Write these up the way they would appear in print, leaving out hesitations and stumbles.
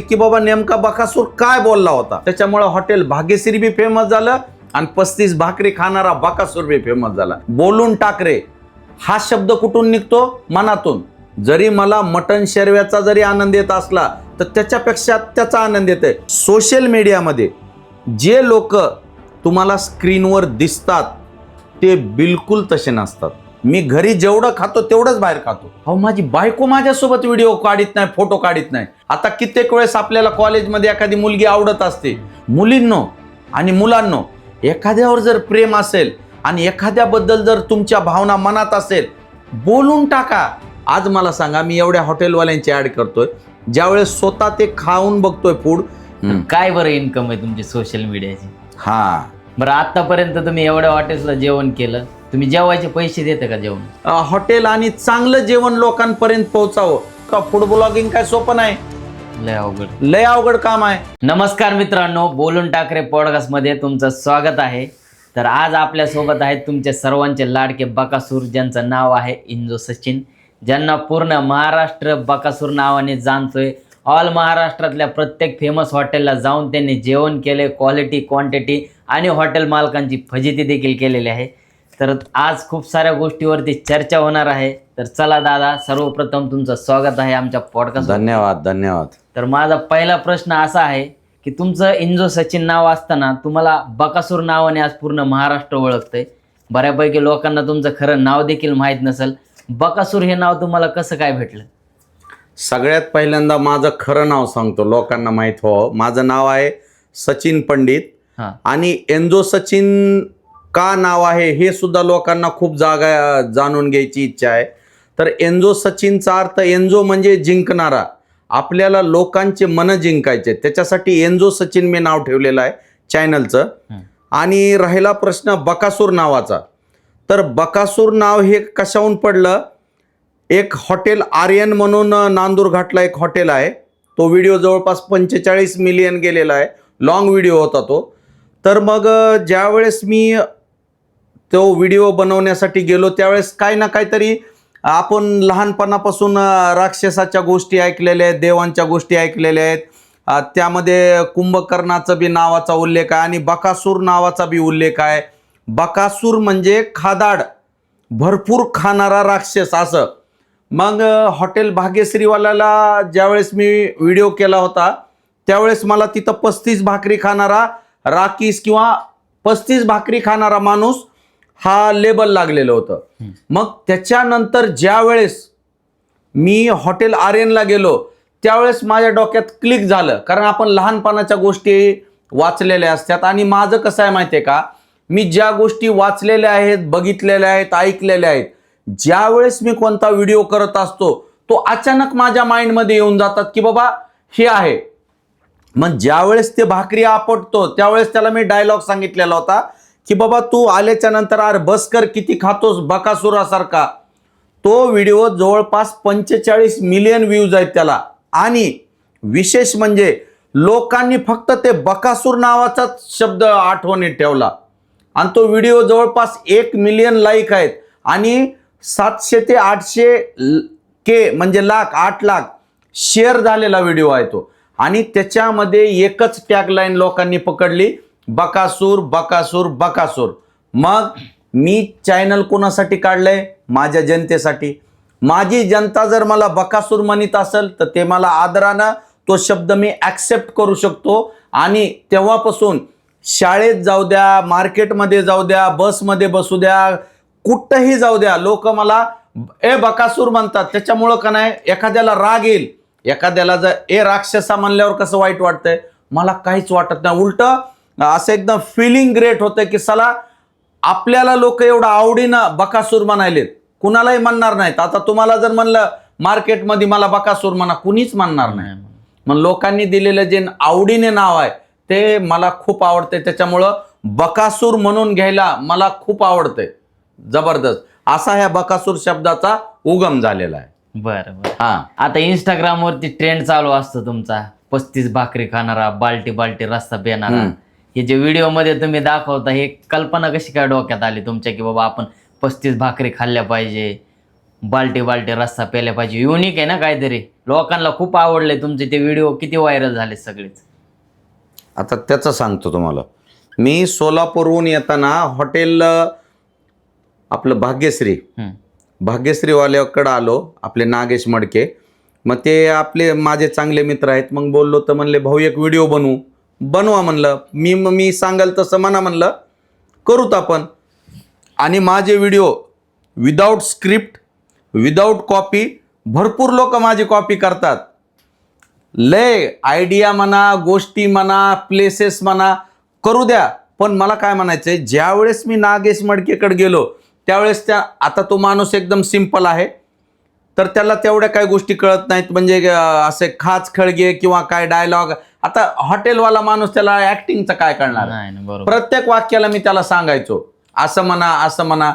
की बाबा नेमका बकासूर काय बोलला होता. त्याच्यामुळे हॉटेल भाग्यश्री बी फेमस झालं आणि 35 भाकरी खाणारा बकासूर बी फेमस झाला. बोलून टाक रे हा शब्द कुठून निघतो? मनातून. जरी मला मटण शेरव्याचा जरी आनंद येत असला तर त्याच्यापेक्षा त्याचा आनंद येतोय. सोशल मीडियामध्ये जे लोक तुम्हाला स्क्रीनवर दिसतात ते बिलकुल तसे नसतात. मी घरी जेवढं खातो तेवढंच बाहेर खातो. अहो माझी बायको माझ्यासोबत व्हिडिओ काढत नाही, फोटो काढत नाही. आता कित्येक वेळेस आपल्याला कॉलेजमध्ये एखादी मुलगी आवडत असते. मुलींनो आणि मुलांनो, एखाद्यावर जर प्रेम असेल आणि एखाद्याबद्दल जर तुमच्या भावना मनात असेल, बोलून टाका. आज मला सांगा, मी एवढ्या हॉटेलवाल्यांची ऍड करतोय, ज्यावेळेस स्वतः ते खाऊन बघतोय फूड. काय बरं इन्कम आहे तुमची सोशल मीडियाची? हा बरं, आतापर्यंत तुम्ही एवढ्या हॉटेल्सला जेवण केलं, तुम्ही जेवायचे पैसे देता का जेवण? हॉटेल आणि चांगलं जेवण लोकांपर्यंत पोहोचावं का फूड ब्लॉगिंग काय सोपं नाही, लय अवघड काम आहे. नमस्कार मित्रांनो, बोलून टाक रे पॉडकास्ट मध्ये तुमचं स्वागत आहे. तर आज आपल्या सोबत आहेत तुमचे सर्वांचे लाडके बकासूर, ज्यांचं नाव आहे इंजो सचिन, ज्यांना पूर्ण महाराष्ट्र बकासूर नावाने जाणतोय. ऑल महाराष्ट्रातल्या प्रत्येक फेमस हॉटेलला जाऊन त्यांनी जेवण केले, क्वालिटी, क्वांटिटी आणि हॉटेल मालकांची फजिती देखील केलेली आहे. तर आज खूप साऱ्या गोष्टीवरती चर्चा होणार आहे. तर चला दादा, सर्वप्रथम तुमचं स्वागत आहे आमच्या पॉडकास्ट. धन्यवाद धन्यवाद. तर माझा पहिला प्रश्न असा आहे की तुमचं इंजो सचिन नाव असताना तुम्हाला बकासूर नावाने आज पूर्ण महाराष्ट्र ओळखतंय. बऱ्यापैकी लोकांना तुमचं खरं नाव देखील माहीत नसेल. बकासूर हे नाव तुम्हाला कसं काय भेटलं? सगळ्यात पहिल्यांदा माझं खरं नाव सांगतो, लोकांना माहीत हो. माझं नाव आहे सचिन पंडित. आणि एन्जो सचिन का नाव आहे हे सुद्धा लोकांना खूप जाणून घ्यायची इच्छा आहे. तर एन्जो सचिनचा अर्थ, एन्जो म्हणजे जिंकणारा. आपल्याला लोकांचे मन जिंकायचे, त्याच्यासाठी एन्जो सचिन मी नाव ठेवलेलं आहे चॅनलचं. आणि राहिला प्रश्न बकासूर नावाचा, तर बकासूर नाव हे कशाहून पडलं? एक हॉटेल आर्यन म्हणून नांदूर घाटला एक हॉटेल आहे, तो व्हिडिओ जवळपास 45 मिलियन गेलेला आहे, लॉंग व्हिडिओ होता तो. तर मग ज्यावेळेस मी तो व्हिडिओ बनवण्यासाठी गेलो त्यावेळेस काही ना काहीतरी आपण लहानपणापासून राक्षसाच्या गोष्टी ऐकलेल्या आहेत, देवांच्या गोष्टी ऐकलेल्या आहेत. त्यामध्ये कुंभकर्णाचा बी नावाचा उल्लेख आहे आणि बकासूर नावाचा बी उल्लेख आहे. बकासूर म्हणजे खादाड, भरपूर खाणारा राक्षस असं. मग हॉटेल भाग्यश्रीवाल्याला ज्यावेळेस मी व्हिडिओ केला होता त्यावेळेस मला तिथं 35 भाकरी खाणारा राकीस किंवा 35 भाकरी खाणारा माणूस हा लेबल लागलेलं होतं. मग त्याच्यानंतर ज्यावेळेस मी हॉटेल आर्यनला गेलो त्यावेळेस माझ्या डोक्यात क्लिक झालं, कारण आपण लहानपणाच्या गोष्टी वाचलेल्या असतात. आणि माझं कसं आहे माहिती आहे का, मी ज्या गोष्टी वाचलेल्या आहेत, बघितलेल्या आहेत, ऐकलेल्या आहेत, ज्यावेळेस मी कोणता व्हिडिओ करत असतो तो अचानक माझ्या माइंडमध्ये येऊन जातात की बाबा हे आहे. मग ज्यावेळेस ते भाकरी आपटतो त्यावेळेस त्याला मी डायलॉग सांगितलेला होता की बाबा तू आल्याच्या नंतर अरे बस कर, किती खातोस बकासुरासारखा. तो व्हिडिओ जवळपास 45 मिलियन व्ह्यूज आहेत त्याला. आणि विशेष म्हणजे लोकांनी फक्त ते बकासूर नावाचाच शब्द आठवणीत ठेवला आणि तो व्हिडिओ जवळपास 1 मिलियन लाईक आहेत आणि 700 ते 800 के म्हणजे 8 लाख शेअर झालेला व्हिडिओ आहे तो. आणि त्याच्यामध्ये एकच टॅगलाईन लोकांनी पकडली, बकासूर बकासूर बकासूर. मग मी चॅनल कोणासाठी काढलंय? माझ्या जनतेसाठी. माझी जनता जर मला बकासूर म्हणत असेल तर ते मला आदरानं तो शब्द मी ॲक्सेप्ट करू शकतो. आणि तेव्हापासून शाळेत जाऊ द्या, मार्केटमध्ये जाऊ द्या, बसमध्ये बसू द्या, कुठंही जाऊ द्या, लोक मला बकासूर म्हणतात. त्याच्यामुळं का नाही, एखाद्याला राग येईल, एखाद्याला जर राक्षसा म्हणल्यावर कसं वाईट वाटतंय, मला काहीच वाटत नाही. उलट असं एकदम फिलिंग ग्रेट होतं की चला आपल्याला लोक एवढं आवडीनं बकासूर म्हणायलेत, कुणालाही म्हणणार नाहीत. आता तुम्हाला जर म्हणलं मार्केटमध्ये मला बकासूर म्हणा, कुणीच म्हणणार नाही. मग लोकांनी दिलेलं जे आवडीने नाव आहे ते मला खूप आवडते, त्याच्यामुळं बकासूर म्हणून घ्यायला मला खूप आवडतंय. जबरदस्त असा ह्या बकासूर शब्दाचा उगम झालेला आहे. बरं बरं. आता इंस्टाग्राम वरती ट्रेंड चालू असतो तुमचा, 35 भाकरी खाणारा, बाल्टी बाल्टी रस्ता पेणारा. हे जे व्हिडिओ मध्ये तुम्ही दाखवता, हे कल्पना कशी काय डोक्यात आली तुमच्या की बाबा आपण 35 भाकरी खाल्ल्या पाहिजे? बाल्टी बाल्टी रस्सा प्यायला पाहिजे. युनिक आहे ना काहीतरी, लोकांना खूप आवडले तुमचे ते व्हिडिओ, किती व्हायरल झाले सगळेच. आता त्याचं सांगतो तुम्हाला. मी सोलापूरहून येताना हॉटेल आपलं भाग्यश्रीवाल्याकडं आलो, आपले नागेश मडके. मग ते आपले माझे चांगले मित्र आहेत. मग बोललो तर म्हणले भाऊ एक व्हिडिओ बनवा म्हणलं. मी सांगाल तसं म्हणलं करूत आपण. आणि माझे video without script, without copy, भरपूर लोक माझी कॉपी करतात. लय आयडिया म्हणा, गोष्टी म्हणा, प्लेसेस म्हणा, करू द्या. पण मला काय म्हणायचंय, ज्यावेळेस मी नागेश मडकेकडे गेलो त्यावेळेस आता तो माणूस एकदम सिंपल आहे, तर त्याला तेवढ्या काही गोष्टी कळत नाहीत. म्हणजे असे खाच खळगे किंवा काय डायलॉग. आता हॉटेलवाला माणूस त्याला ऍक्टिंगचं काय करणार. प्रत्येक वाक्याला मी त्याला सांगायचो असं म्हणा.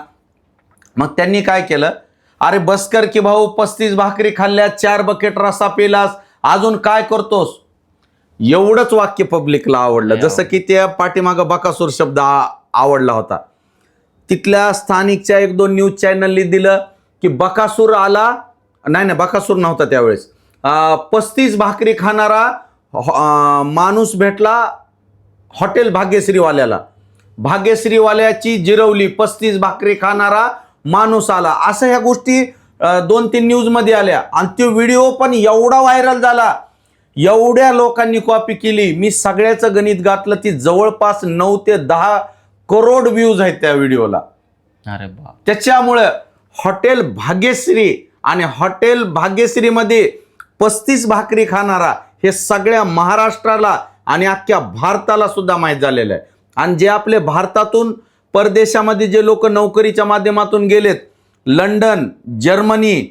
मग त्यांनी काय केलं, अरे बसकर की भाऊ, 35 भाकरी खाल्ल्या, 4 बकेट रस्सा पेलास, अजून काय करतोस. एवढंच वाक्य पब्लिकला आवडलं. जसं की त्या पाठीमागं बकासूर शब्द आवडला होता. तिथल्या स्थानिकच्या 1-2 न्यूज चॅनलनी दिलं की बकासूर आला. नाही बकासूर नव्हता त्यावेळेस. 35 भाकरी खाणारा माणूस भेटला हॉटेल भाग्यश्रीवाल्याची जिरवली, 35 भाकरी खाणारा माणूस आला. असं ह्या गोष्टी 2-3 न्यूजमध्ये आल्या. आणि तो व्हिडिओ पण एवढा व्हायरल झाला, एवढ्या लोकांनी कॉपी केली. मी सगळ्याचं गणित घातलं, ती जवळपास 9 ते 10 करोड व्ह्यूज आहेत त्या व्हिडिओला. अरे बाप. त्याच्यामुळं हॉटेल भाग्यश्री आणि हॉटेल भाग्यश्रीमध्ये 35 भाकरी खाणारा हे सगळ्या महाराष्ट्राला आणि अख्ख्या भारताला सुद्धा माहीत झालेलं आहे. आणि जे आपले भारतातून परदेशामध्ये जे लोक नोकरीच्या माध्यमातून गेलेत, London, Germany,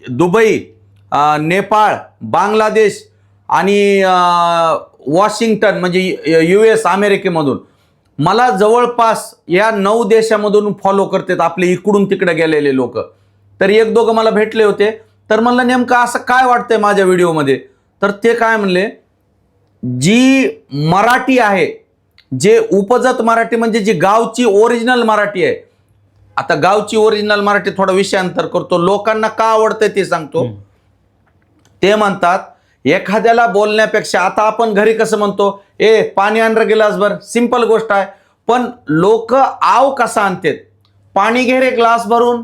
Dubai, Nepal, Bangladesh आणि वॉशिंग्टन म्हणजे US अमेरिकेमधून मला जवळपास या 9 देशामधून फॉलो करतात आपले इकडून तिकडे गेलेले लोक. तर 1-2 मला भेटले होते. तर म्हणलं नेमकं असं काय वाटतंय माझ्या व्हिडिओमध्ये. तर ते काय म्हणले, जी मराठी आहे, जे उपजत मराठी म्हणजे जी गावची ओरिजिनल मराठी आहे. आता गावची ओरिजिनल मराठी थोडा विषयांतर करतो, लोकांना का आवडतंय ते सांगतो. ते म्हणतात एखाद्याला बोलण्यापेक्षा, आता आपण घरी कसं म्हणतो, पाणी आण रे गिलासभर, सिंपल गोष्ट आहे. पण लोक आव कसा आणतात, पाणी घे रे ग्लास भरून,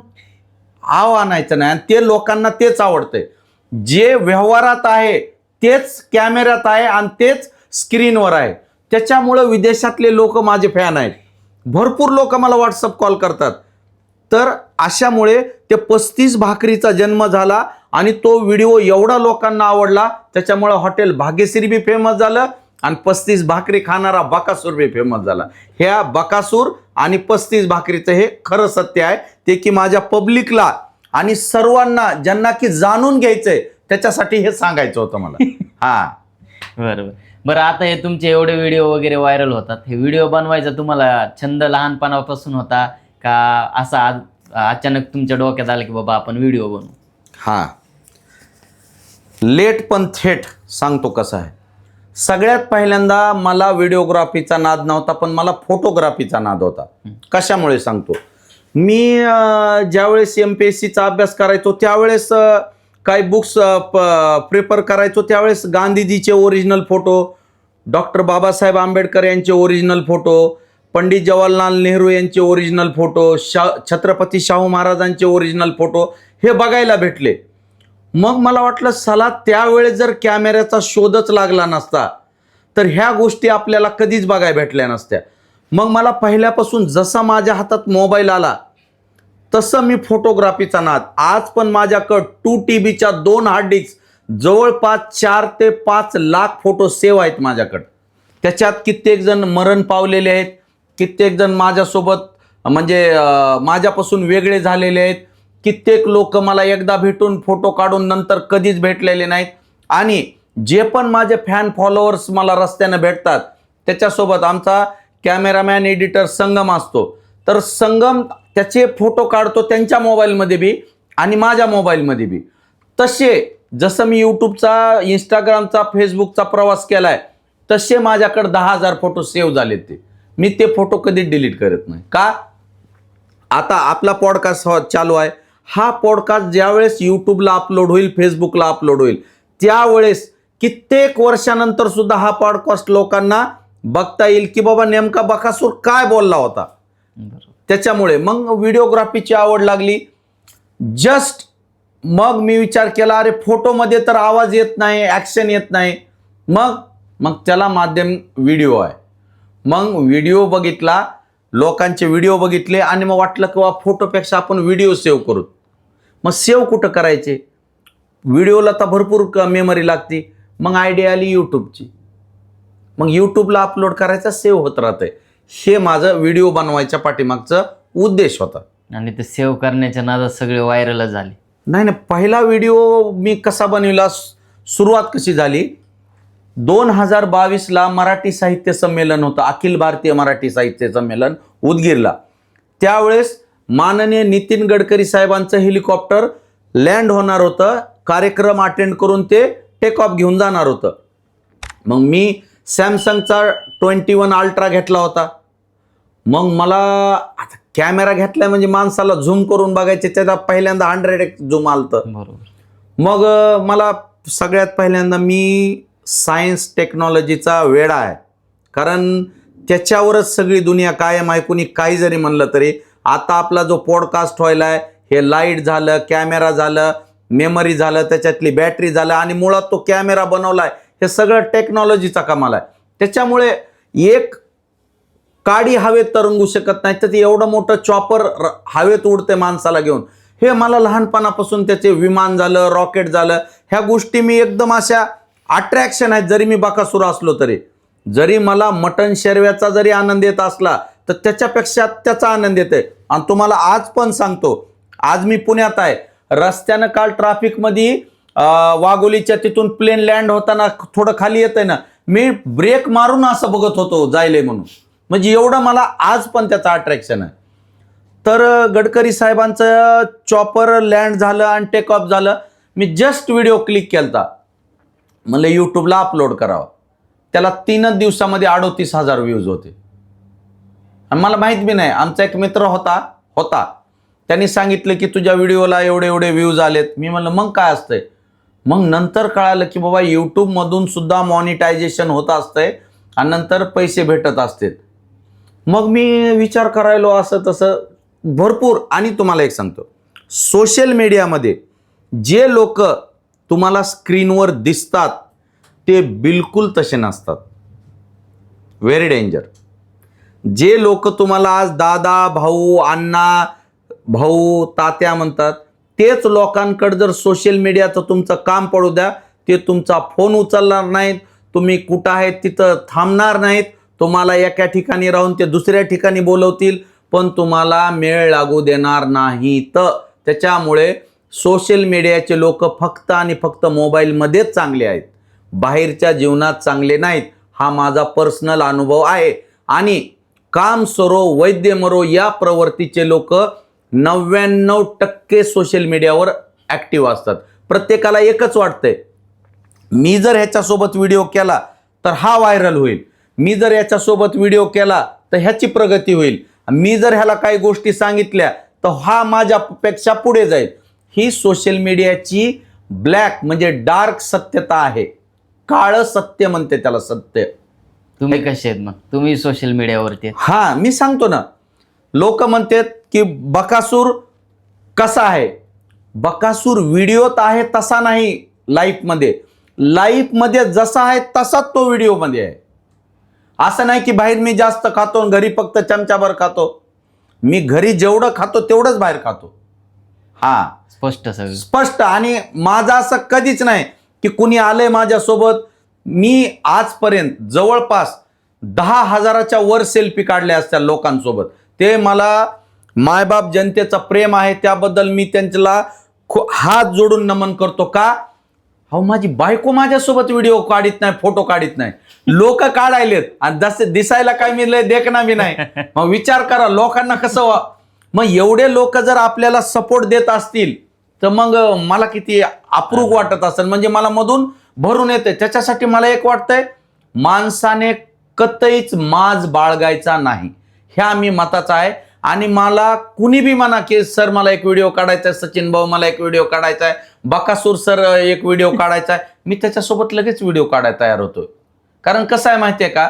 आव आणायचं नाही. आणि ते लोकांना तेच आवडतंय. जे व्यवहारात आहे तेच कॅमेऱ्यात आहे आणि तेच स्क्रीनवर आहे. त्याच्यामुळं विदेशातले लोक माझे फॅन आहेत. भरपूर लोक मला व्हॉट्सअप कॉल करतात. तर अशामुळे ते 35 भाकरीचा जन्म झाला आणि तो व्हिडिओ एवढा लोकांना आवडला. त्याच्यामुळं हॉटेल भाग्यश्री बी फेमस झालं आणि 35 भाकरी खाणारा बकासूर बी फेमस झाला. ह्या बकासूर आणि 35 भाकरीचं हे खरं सत्य आहे. ते की माझ्या पब्लिकला आणि सर्वांना ज्यांना की जाणून घ्यायचंय त्याच्यासाठी हे सांगायचं होतं मला. बरं, आता हे तुमचे एवढे व्हिडिओ वगैरे व्हायरल होतात, हे व्हिडिओ बनवायचा तुम्हाला छंद लहानपणापासून होता का असा अचानक तुमच्या डोक्यात आलं की बाबा आपण व्हिडिओ बनवू? लेट पण थेट सांगतो कसं आहे. सगळ्यात पहिल्यांदा मला व्हिडिओग्राफीचा नाद नव्हता, पण मला फोटोग्राफीचा नाद होता. कशामुळे सांगतो. मी ज्यावेळेस MPSCचा अभ्यास करायचो त्यावेळेस काही बुक्स प्रिफर करायचो, त्यावेळेस गांधीजीचे original photo, doctor Babasaheb Ambedkar यांचे ओरिजिनल फोटो, पंडित जवाहरलाल नेहरू यांचे ओरिजिनल फोटो, छत्रपती शाहू महाराजांचे ओरिजिनल फोटो हे बघायला भेटले. मग मला वाटलं चला त्यावेळेस जर कॅमेऱ्याचा शोधच लागला नसता तर ह्या गोष्टी आपल्याला कधीच बघायला भेटल्या नसत्या. मग मला पहिल्यापासून जसा माझ्या हातात मोबाईल आला तसं मी फोटोग्राफीचा नाद. आज पण माझ्याकडं 2 TBच्या 2 हार्ड डिस्क जवळपास 4 ते 5 लाख फोटो सेव्ह आहेत माझ्याकडं. त्याच्यात कित्येक जण मरण पावलेले आहेत, कित्येक जण माझ्यासोबत म्हणजे माझ्यापासून वेगळे झालेले आहेत, कित्येक लोक मला एकदा भेटून फोटो काढून नंतर कधीच भेटलेले नाहीत. आणि जे पण माझे फॅन फॉलोअर्स मला रस्त्यानं भेटतात त्याच्यासोबत आमचा कॅमेरामॅन एडिटर संगम असतो. तर संगम त्याचे फोटो काढतो त्यांच्या मोबाईलमध्ये बी आणि माझ्या मोबाईलमध्ये बी. तसे जसं मी यूट्यूबचा, इंस्टाग्रामचा, फेसबुकचा प्रवास केलाय तसे माझ्याकडे 10,000 फोटो सेव्ह झालेत. मी ते फोटो कधी डिलीट करत नाही. का? आता आपला पॉडकास्ट चालू आहे, हा पॉडकास्ट ज्यावेळेस यूट्यूबला अपलोड होईल, फेसबुकला अपलोड होईल, त्यावेळेस कित्येक वर्षानंतर सुद्धा हा पॉडकास्ट लोकांना बघता येईल की बाबा नेमका बकासूर काय बोलला होता. त्याच्यामुळे मग व्हिडिओग्राफीची आवड लागली. जस्ट मग मी विचार केला, अरे फोटोमध्ये तर आवाज येत नाही, ॲक्शन येत नाही, मग त्याला माध्यम व्हिडिओ आहे. मग व्हिडिओ बघितला, लोकांचे व्हिडिओ बघितले आणि मग वाटलं की बा फोटोपेक्षा आपण व्हिडिओ सेव्ह करू. मग सेव्ह कुठं करायचे, व्हिडिओला तर भरपूर मेमरी लागते. मग आयडिया आली यूट्यूबची. मग यूट्यूबला अपलोड करायचा, सेव्ह होत राहतंय. हे माझं व्हिडिओ बनवायच्या पाठीमागचा उद्देश होता. आणि ते सेव्ह करण्याच्या नादात सगळे व्हायरल झाले. नाही, पहिला व्हिडिओ मी कसा बनविला, सुरुवात कशी झाली, 2022ला मराठी साहित्य संमेलन होतं, अखिल भारतीय मराठी साहित्य संमेलन उदगीरला. त्यावेळेस माननीय नितीन गडकरी साहेबांचं हेलिकॉप्टर लँड होणार होतं, कार्यक्रम अटेंड करून ते टेक ऑफ घेऊन जाणार होतं. मग मी सॅमसंगचा 21 अल्ट्रा घेतला होता. मग मला आता कॅमेरा घेतलाय म्हणजे माणसाला झूम करून बघायचे, त्याचा पहिल्यांदा 100x झूम आलतं. बरोबर. मग मला सगळ्यात पहिल्यांदा मी सायन्स टेक्नॉलॉजीचा वेडा आहे, कारण त्याच्यावरच सगळी दुनिया कायम आहे. कुणी काही जरी म्हणलं तरी आता आपला जो पॉडकास्ट व्हायला आहे, हे लाईट झालं, कॅमेरा झालं, मेमरी झालं, त्याच्यातली बॅटरी झालं आणि मुळात तो कॅमेरा बनवलाय, हे सगळं टेक्नॉलॉजीचा कमाल आहे. त्याच्यामुळे एक काडी हवेत तरंगू शकत नाही, तर एवढं मोठं चॉपर हवेत उडते माणसाला घेऊन. हे मला लहानपणापासून त्याचे विमान झालं, रॉकेट झालं, ह्या गोष्टी मी एकदम अशा अट्रॅक्शन आहेत. जरी मी बकासूर असलो तरी, जरी मला मटण शेरव्याचा जरी आनंद येत असला तर त्याच्यापेक्षा त्याचा आनंद येते. आणि तुम्हाला आज पण सांगतो, आज मी पुण्यात आहे, रस्त्यानं काल ट्रॅफिकमध्ये वाघोलीच्या तिथून प्लेन लँड होताना थोडं खाली येतंय ना, मी ब्रेक मारून असं बघत होतो जायले म्हणून. म्हणजे एवढं मला आज पण त्याचं अट्रॅक्शन आहे. तर गडकरी साहेबांचं चॉपर लँड झालं आणि टेक ऑफ झालं, मी जस्ट व्हिडिओ क्लिक केलता, मला यूट्यूबला अपलोड करावं. त्याला 3 दिवसामध्ये 38,000 व्ह्यूज होते. आणि मला माहीत बी नाही, आमचा एक मित्र होता त्यांनी सांगितलं की तुझ्या व्हिडिओला एवढे व्ह्यूज आलेत. मी म्हणलं मग काय असतंय. मग नंतर कळालं की बाबा यूट्यूबमधून सुद्धा मॉनिटायझेशन होत असतंय आणि नंतर पैसे भेटत असतात. मग मी विचार करायलो असं तसं भरपूर. आणि तुम्हाला एक सांगतो, सोशल मीडियामध्ये जे लोक तुम्हाला स्क्रीनवर दिसतात ते बिलकुल तसे नसतात. Very danger. जे लोक तुम्हाला आज दादा, भाऊ, अण्णा, भाऊ, तात्या म्हणतात, तेच लोकांकडे जर सोशल मीडियाचं तुमचं काम पडू द्या, ते तुमचा फोन उचलणार नाहीत, तुम्ही कुठं आहेत तिथं थांबणार नाहीत, तुम्हाला एका ठिकाणी राहून ते दुसऱ्या ठिकाणी बोलवतील, पण तुम्हाला मेळ लागू देणार नाहीत. त्याच्यामुळे सोशल मीडियाचे लोक फक्त आणि फक्त मोबाईलमध्येच चांगले आहेत, बाहेरच्या जीवनात चांगले नाहीत. हा माझा पर्सनल अनुभव आहे. आणि काम सरो वैद्य मरो या प्रवृत्तीचे लोक 99% सोशल मीडियावर ॲक्टिव्ह असतात. प्रत्येकाला एकच वाटतंय, मी जर ह्याच्यासोबत व्हिडिओ केला तर हा व्हायरल होईल, मी जर याच्यासोबत व्हिडिओ केला तर ह्याची प्रगती होईल, मी जर ह्याला काही गोष्टी सांगितल्या तर हा माझ्यापेक्षा पुढे जाईल. ही सोशल मीडियाची ब्लॅक म्हणजे डार्क सत्यता आहे. काळं सत्य म्हणते त्याला सत्य. तुम्ही कसे आहेत मग, तुम्ही सोशल मीडियावरती? हा, मी सांगतो ना, लोक म्हणतात की बकासूर कसा आहे. बकासूर व्हिडिओत आहे तसा नाही, लाईफमध्ये जसा आहे तसाच तो व्हिडिओमध्ये आहे. असं नाही की बाहेर मी जास्त खातो आणि घरी फक्त चमचाभर खातो. मी घरी जेवढं खातो तेवढंच बाहेर खातो. हा, स्पष्ट. आणि माझं असं कधीच नाही की कुणी आलंय माझ्यासोबत. मी आजपर्यंत जवळपास 10,000च्या वर सेल्फी काढल्या असत्या लोकांसोबत. ते मला मायबाप जनतेचं प्रेम आहे, त्याबद्दल मी त्यांच्याला हात जोडून नमन करतो. का हो, माझी बायको माझ्यासोबत व्हिडिओ काढित नाही, फोटो काढित नाही, लोक काढायलेत आणि जसे दिसायला काय मी लय देखना बी नाही. मग विचार करा लोकांना कसं. मग एवढे लोक जर आपल्याला सपोर्ट देत असतील तर मग मला किती अप्रूप वाटत असेल, म्हणजे मला मधून भरून येते. त्याच्यासाठी मला एक वाटतंय, माणसाने कतईच माज बाळगायचा नाही, ह्या मी मताचा आहे. आणि मला कुणी बी म्हणा की सर मला एक व्हिडिओ काढायचा आहे, सचिन भाऊ मला एक व्हिडिओ काढायचा आहे, बकासूर सर एक व्हिडिओ काढायचा आहे, मी त्याच्यासोबत लगेच व्हिडिओ काढायला तयार होतोय. कारण कसं आहे माहितीये का,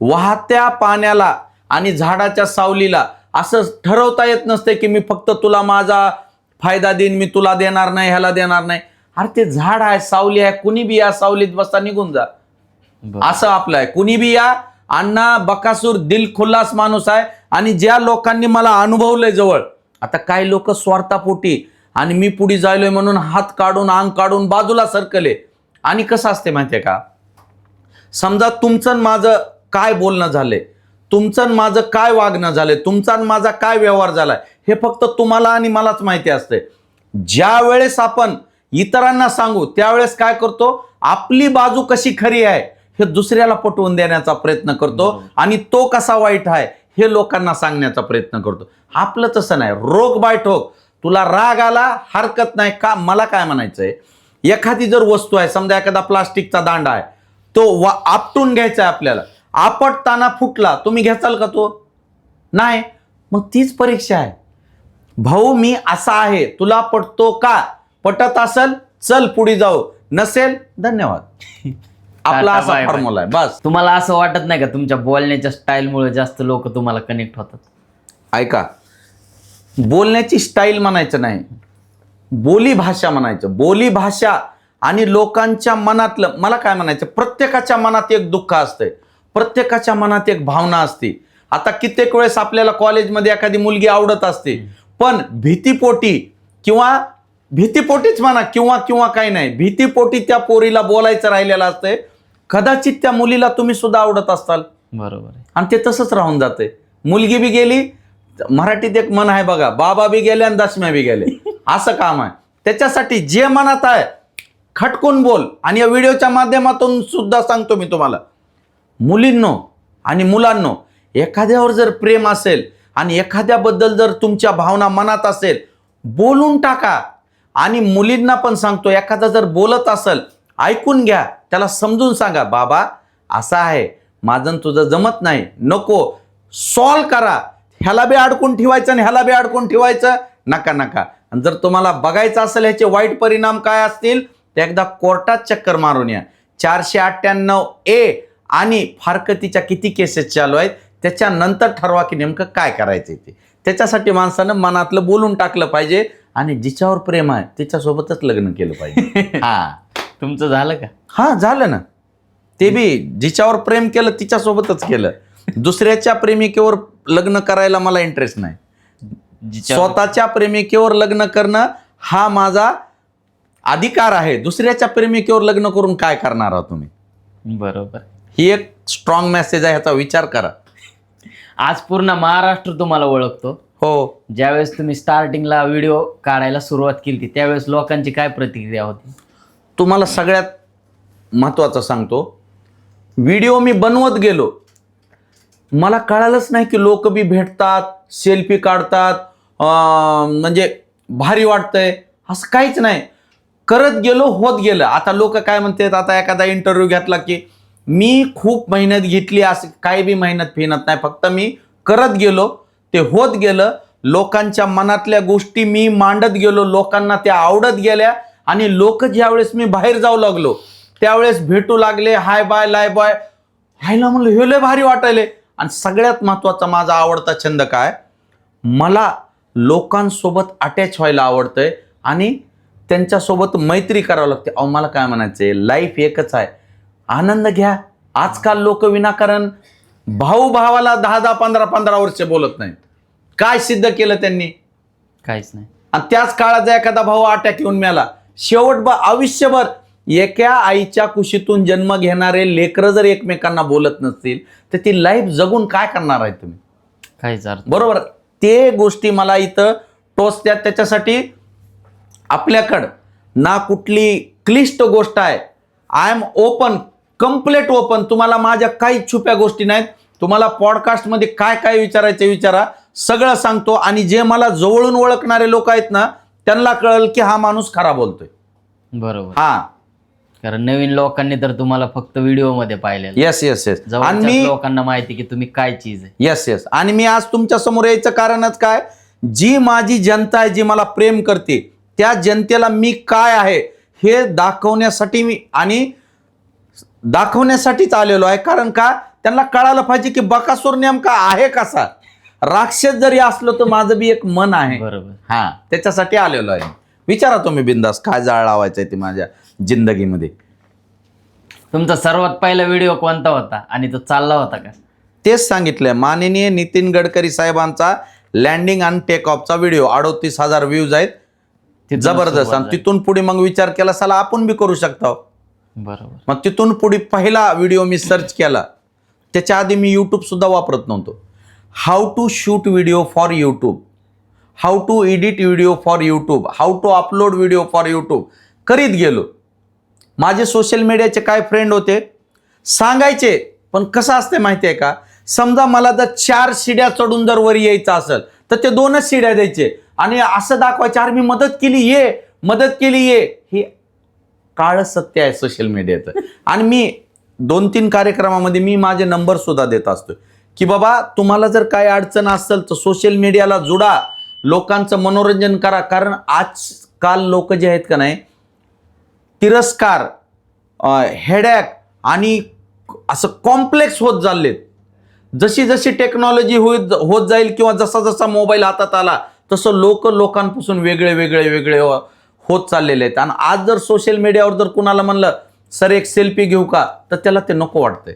वाहत्या पाण्याला आणि झाडाच्या सावलीला असं ठरवता येत नसते की मी फक्त तुला माझा फायदा देईन, मी तुला देणार नाही, ह्याला देणार नाही. अरे ते झाड आहे, सावली आहे, कुणी बी या सावलीत बसता निघून जा, असं आपलं आहे. कुणी बी या. अण्णा बकासूर दिलखुल्लास माणूस आहे. आणि ज्या लोकांनी मला अनुभवलंय जवळ, आता काही लोक स्वार्थापोटी आणि मी पुढे जायलोय म्हणून हात काढून अंग काढून बाजूला सरकले. आणि कसं असते माहितीये का, समजा तुमचं माझं काय बोलणं झालंय, तुमचं माझं काय वागणं झालंय, तुमचा माझा काय व्यवहार झालाय, हे फक्त तुम्हाला आणि मलाच माहिती असते. ज्या वेळेस आपण इतरांना सांगू त्यावेळेस काय करतो, आपली बाजू कशी खरी आहे हे दुसऱ्याला पटवून देण्याचा प्रयत्न करतो आणि तो कसा वाईट आहे हे लोकांना सांगण्याचा प्रयत्न करतो. आपलं तसं नाही. रोग बाय ठोक. तुला राग आला हरकत नाही का, मला काय म्हणायचंय, एखादी जर वस्तू आहे, समजा एखादा प्लास्टिकचा दांडा आहे, तो आपटून घ्यायचा आहे आपल्याला, आपटताना फुटला, तुम्ही घ्याचाल का तो? नाही. मग तीच परीक्षा आहे. भाऊ मी असा आहे, तुला पटतो का? पटत असेल चल पुढे जाऊ, नसेल धन्यवाद. आपला असा फॉर्म्युला आहे बस. तुम्हाला असं वाटत नाही का तुमच्या बोलण्याच्या स्टाईलमुळे जास्त लोक तुम्हाला कनेक्ट होतात? ऐका, बोलण्याची स्टाईल म्हणायचं नाही, बोली भाषा म्हणायचं. बोली भाषा आणि लोकांच्या मनातलं, मला काय म्हणायचं, प्रत्येकाच्या मनात एक दुःख असतंय, प्रत्येकाच्या मनात एक भावना असते. आता कित्येक वेळेस आपल्याला कॉलेजमध्ये एखादी मुलगी आवडत असते, पण भीतीपोटी किंवा भीतीपोटीच म्हणा किंवा किंवा काही नाही, भीतीपोटी त्या पोरीला बोलायचं राहिलेलं असतंय. कदाचित त्या मुलीला तुम्ही सुद्धा आवडत असताल. बरोबर आहे. आणि ते तसंच राहून जाते. मुलगी बी गेली, मराठीत एक म्हण आहे बघा, बाबा बी गेले आणि दशम्या बी गेले, असं काम आहे. त्याच्यासाठी जे मनात आहे खटकून बोल. आणि या व्हिडिओच्या माध्यमातून सुद्धा सांगतो मी तुम्हाला, मुलींनो आणि मुलांनो, एखाद्यावर जर प्रेम असेल आणि एखाद्याबद्दल जर तुमच्या भावना मनात असेल, बोलून टाका. आणि मुलींना पण सांगतो, एखादा जर बोलत असेल ऐकून घ्या, त्याला समजून सांगा, बाबा असं आहे, माझं तुझं जमत नाही, नको, सॉल्व करा. ह्याला बी अडकून ठेवायचं आणि ह्याला बी अडकून ठेवायचं नका नका. आणि जर तुम्हाला बघायचं असेल ह्याचे वाईट परिणाम काय असतील, तर एकदा कोर्टात चक्कर मारून या. 498A आणि फारकतीच्या किती केसेस चालू आहेत त्याच्यानंतर ठरवा की नेमकं काय करायचं ते. त्याच्यासाठी माणसानं मनातलं बोलून टाकलं पाहिजे आणि जिच्यावर प्रेम आहे तिच्यासोबतच लग्न केलं पाहिजे. हा, तुमचं झालं का? हा झालं ना. ते बी जिच्यावर प्रेम केलं तिच्यासोबतच केलं. दुसऱ्याच्या प्रेमिकेवर लग्न करायला मला इंटरेस्ट नाही. स्वतःच्या प्रेमिकेवर लग्न करणं हा माझा अधिकार आहे. दुसऱ्याच्या प्रेमिकेवर लग्न करून काय करणार आहात तुम्ही? बरोबर. ही एक स्ट्रॉंग मेसेज आहे, ह्याचा विचार करा. आज पूर्ण महाराष्ट्र तुम्हाला ओळखतो. हो. ज्यावेळेस तुम्ही स्टार्टिंगला व्हिडिओ काढायला सुरुवात केली त्यावेळेस लोकांची काय प्रतिक्रिया होती? तुम्हाला सगळ्यात महत्त्वाचं सांगतो, व्हिडिओ मी बनवत गेलो, मला कळालंच नाही की लोक बी भेटतात, सेल्फी काढतात, म्हणजे भारी वाटतंय, असं काहीच नाही. करत गेलो, होत गेलं. आता लोक काय म्हणतात, आता एखादा इंटरव्ह्यू घेतला की मी खूप मेहनत घेतली, असं काही बी मेहनत फिनत नाही, फक्त मी करत गेलो, ते होत गेलं. लोकांच्या मनातल्या गोष्टी मी मांडत गेलो, लोकांना त्या आवडत गेल्या. आणि लोक ज्यावेळेस मी बाहेर जाऊ लागलो त्यावेळेस भेटू लागले, हाय बाय लाय बाय, हायला म्हणलं हे लय भारी वाटायले. आणि सगळ्यात महत्त्वाचा माझा आवडता छंद काय, मला लोकांसोबत अटॅच व्हायला आवडतंय आणि त्यांच्यासोबत मैत्री करावं लागते. अहो मला काय म्हणायचंय, लाईफ एकच आहे, आनंद घ्या. आजकाल लोक विनाकारण भाऊ भावाला 10-10, 15-15 वर्ष बोलत नाहीत. काय सिद्ध केलं त्यांनी? काहीच नाही. आणि त्याच काळात एखादा भाऊ अटॅक येऊन मेला, शेवट आयुष्यभर एका आईच्या कुशीतून जन्म घेणारे लेकरं जर एकमेकांना बोलत नसतील तर ती लाईफ जगून काय करणार आहे तुम्ही? काहीच अर्थ. बरोबर. ते गोष्टी मला इथं टोचत्यात. त्याच्यासाठी आपल्याकडं ना कुठली क्लिष्ट गोष्ट आहे, I am open, complete open. तुम्हाला माझ्या काही छुप्या गोष्टी नाहीत. तुम्हाला पॉडकास्टमध्ये काय काय विचारायचं विचारा, सगळं सांगतो. आणि जे मला जवळून ओळखणारे लोक आहेत ना त्यांना कळेल की हा माणूस खरा बोलतोय. बरोबर. हा, कारण नवीन लोकांनी तर तुम्हाला फक्त व्हिडिओ मध्ये पाहिलेलं. Yes yes yes. आणि जवळच्याच मी लोकांना माहिती की तुम्ही काय चीज आहे. Yes yes. आणि मी आज तुमच्या समोर यायचं कारणच काय, जी माझी जनता आहे, जी मला प्रेम करते, त्या जनतेला मी काय आहे हे दाखवण्यासाठी दाखवण्यासाठीच आलेलो आहे. कारण का, त्यांना कळायला पाहिजे की बकासूर नेमका आहे कसा. राक्षस जरी असलो तर माझं बी एक मन आहे. बरोबर. हा, त्याच्यासाठी आलेलो आहे. विचारा तुम्ही बिंदास काय जाळ लावायचंय ते माझ्या जिंदगीमध्ये. तुमचा सर्वात पहिला व्हिडिओ कोणता होता आणि तो चालला होता का? तेच सांगितलंय, माननीय नितीन गडकरी साहेबांचा लँडिंग आणि टेक ऑफचा व्हिडिओ 38,000 व्ह्यूज आहेत. तिथूनच जबरदस्त. सुरुवात आणि झाली. तिथून पुढे मग विचार केला, चला आपण बी करू शकतो. बरोबर. मग तिथून पुढे पहिला व्हिडिओ मी सर्च केला. त्याच्या आधी मी यूट्यूब सुद्धा वापरत नव्हतो. How to shoot video for YouTube, how to edit video for YouTube, how to upload video for YouTube करीत गेलो. माझे सोशल मीडियाचे काय फ्रेंड होते, सांगायचे. पण कसं असते माहिती आहे का, समजा मला जर 4 शिड्या चढून जर वर यायचं असेल तर ते 2च शिड्या द्यायचे आणि असं दाखवायचे, अरे मी मदत केली ये, मदत केली ये. हे काळ सत्य आहे सोशल मीडियाचं. आणि मी 2-3 कार्यक्रमामध्ये मी माझे नंबर सुद्धा देत असतो की बाबा तुम्हाला जर काय अडचण असेल तर सोशल मीडियाला जुडा, लोकांचं मनोरंजन करा. कारण आजकाल लोक जे आहेत का नाही, तिरस्कार, हेडॅक आणि असं कॉम्प्लेक्स होत चाललेत. जशी जशी टेक्नॉलॉजी होत जाईल किंवा जसा जसा मोबाईल हातात आला तसं लोकांपासून वेगळे वेगळे वेगळे होत चाललेले आहेत. आणि आज जर सोशल मीडियावर जर कुणाला म्हणलं सर एक सेल्फी घेऊ का, तर त्याला ते नको वाटतंय.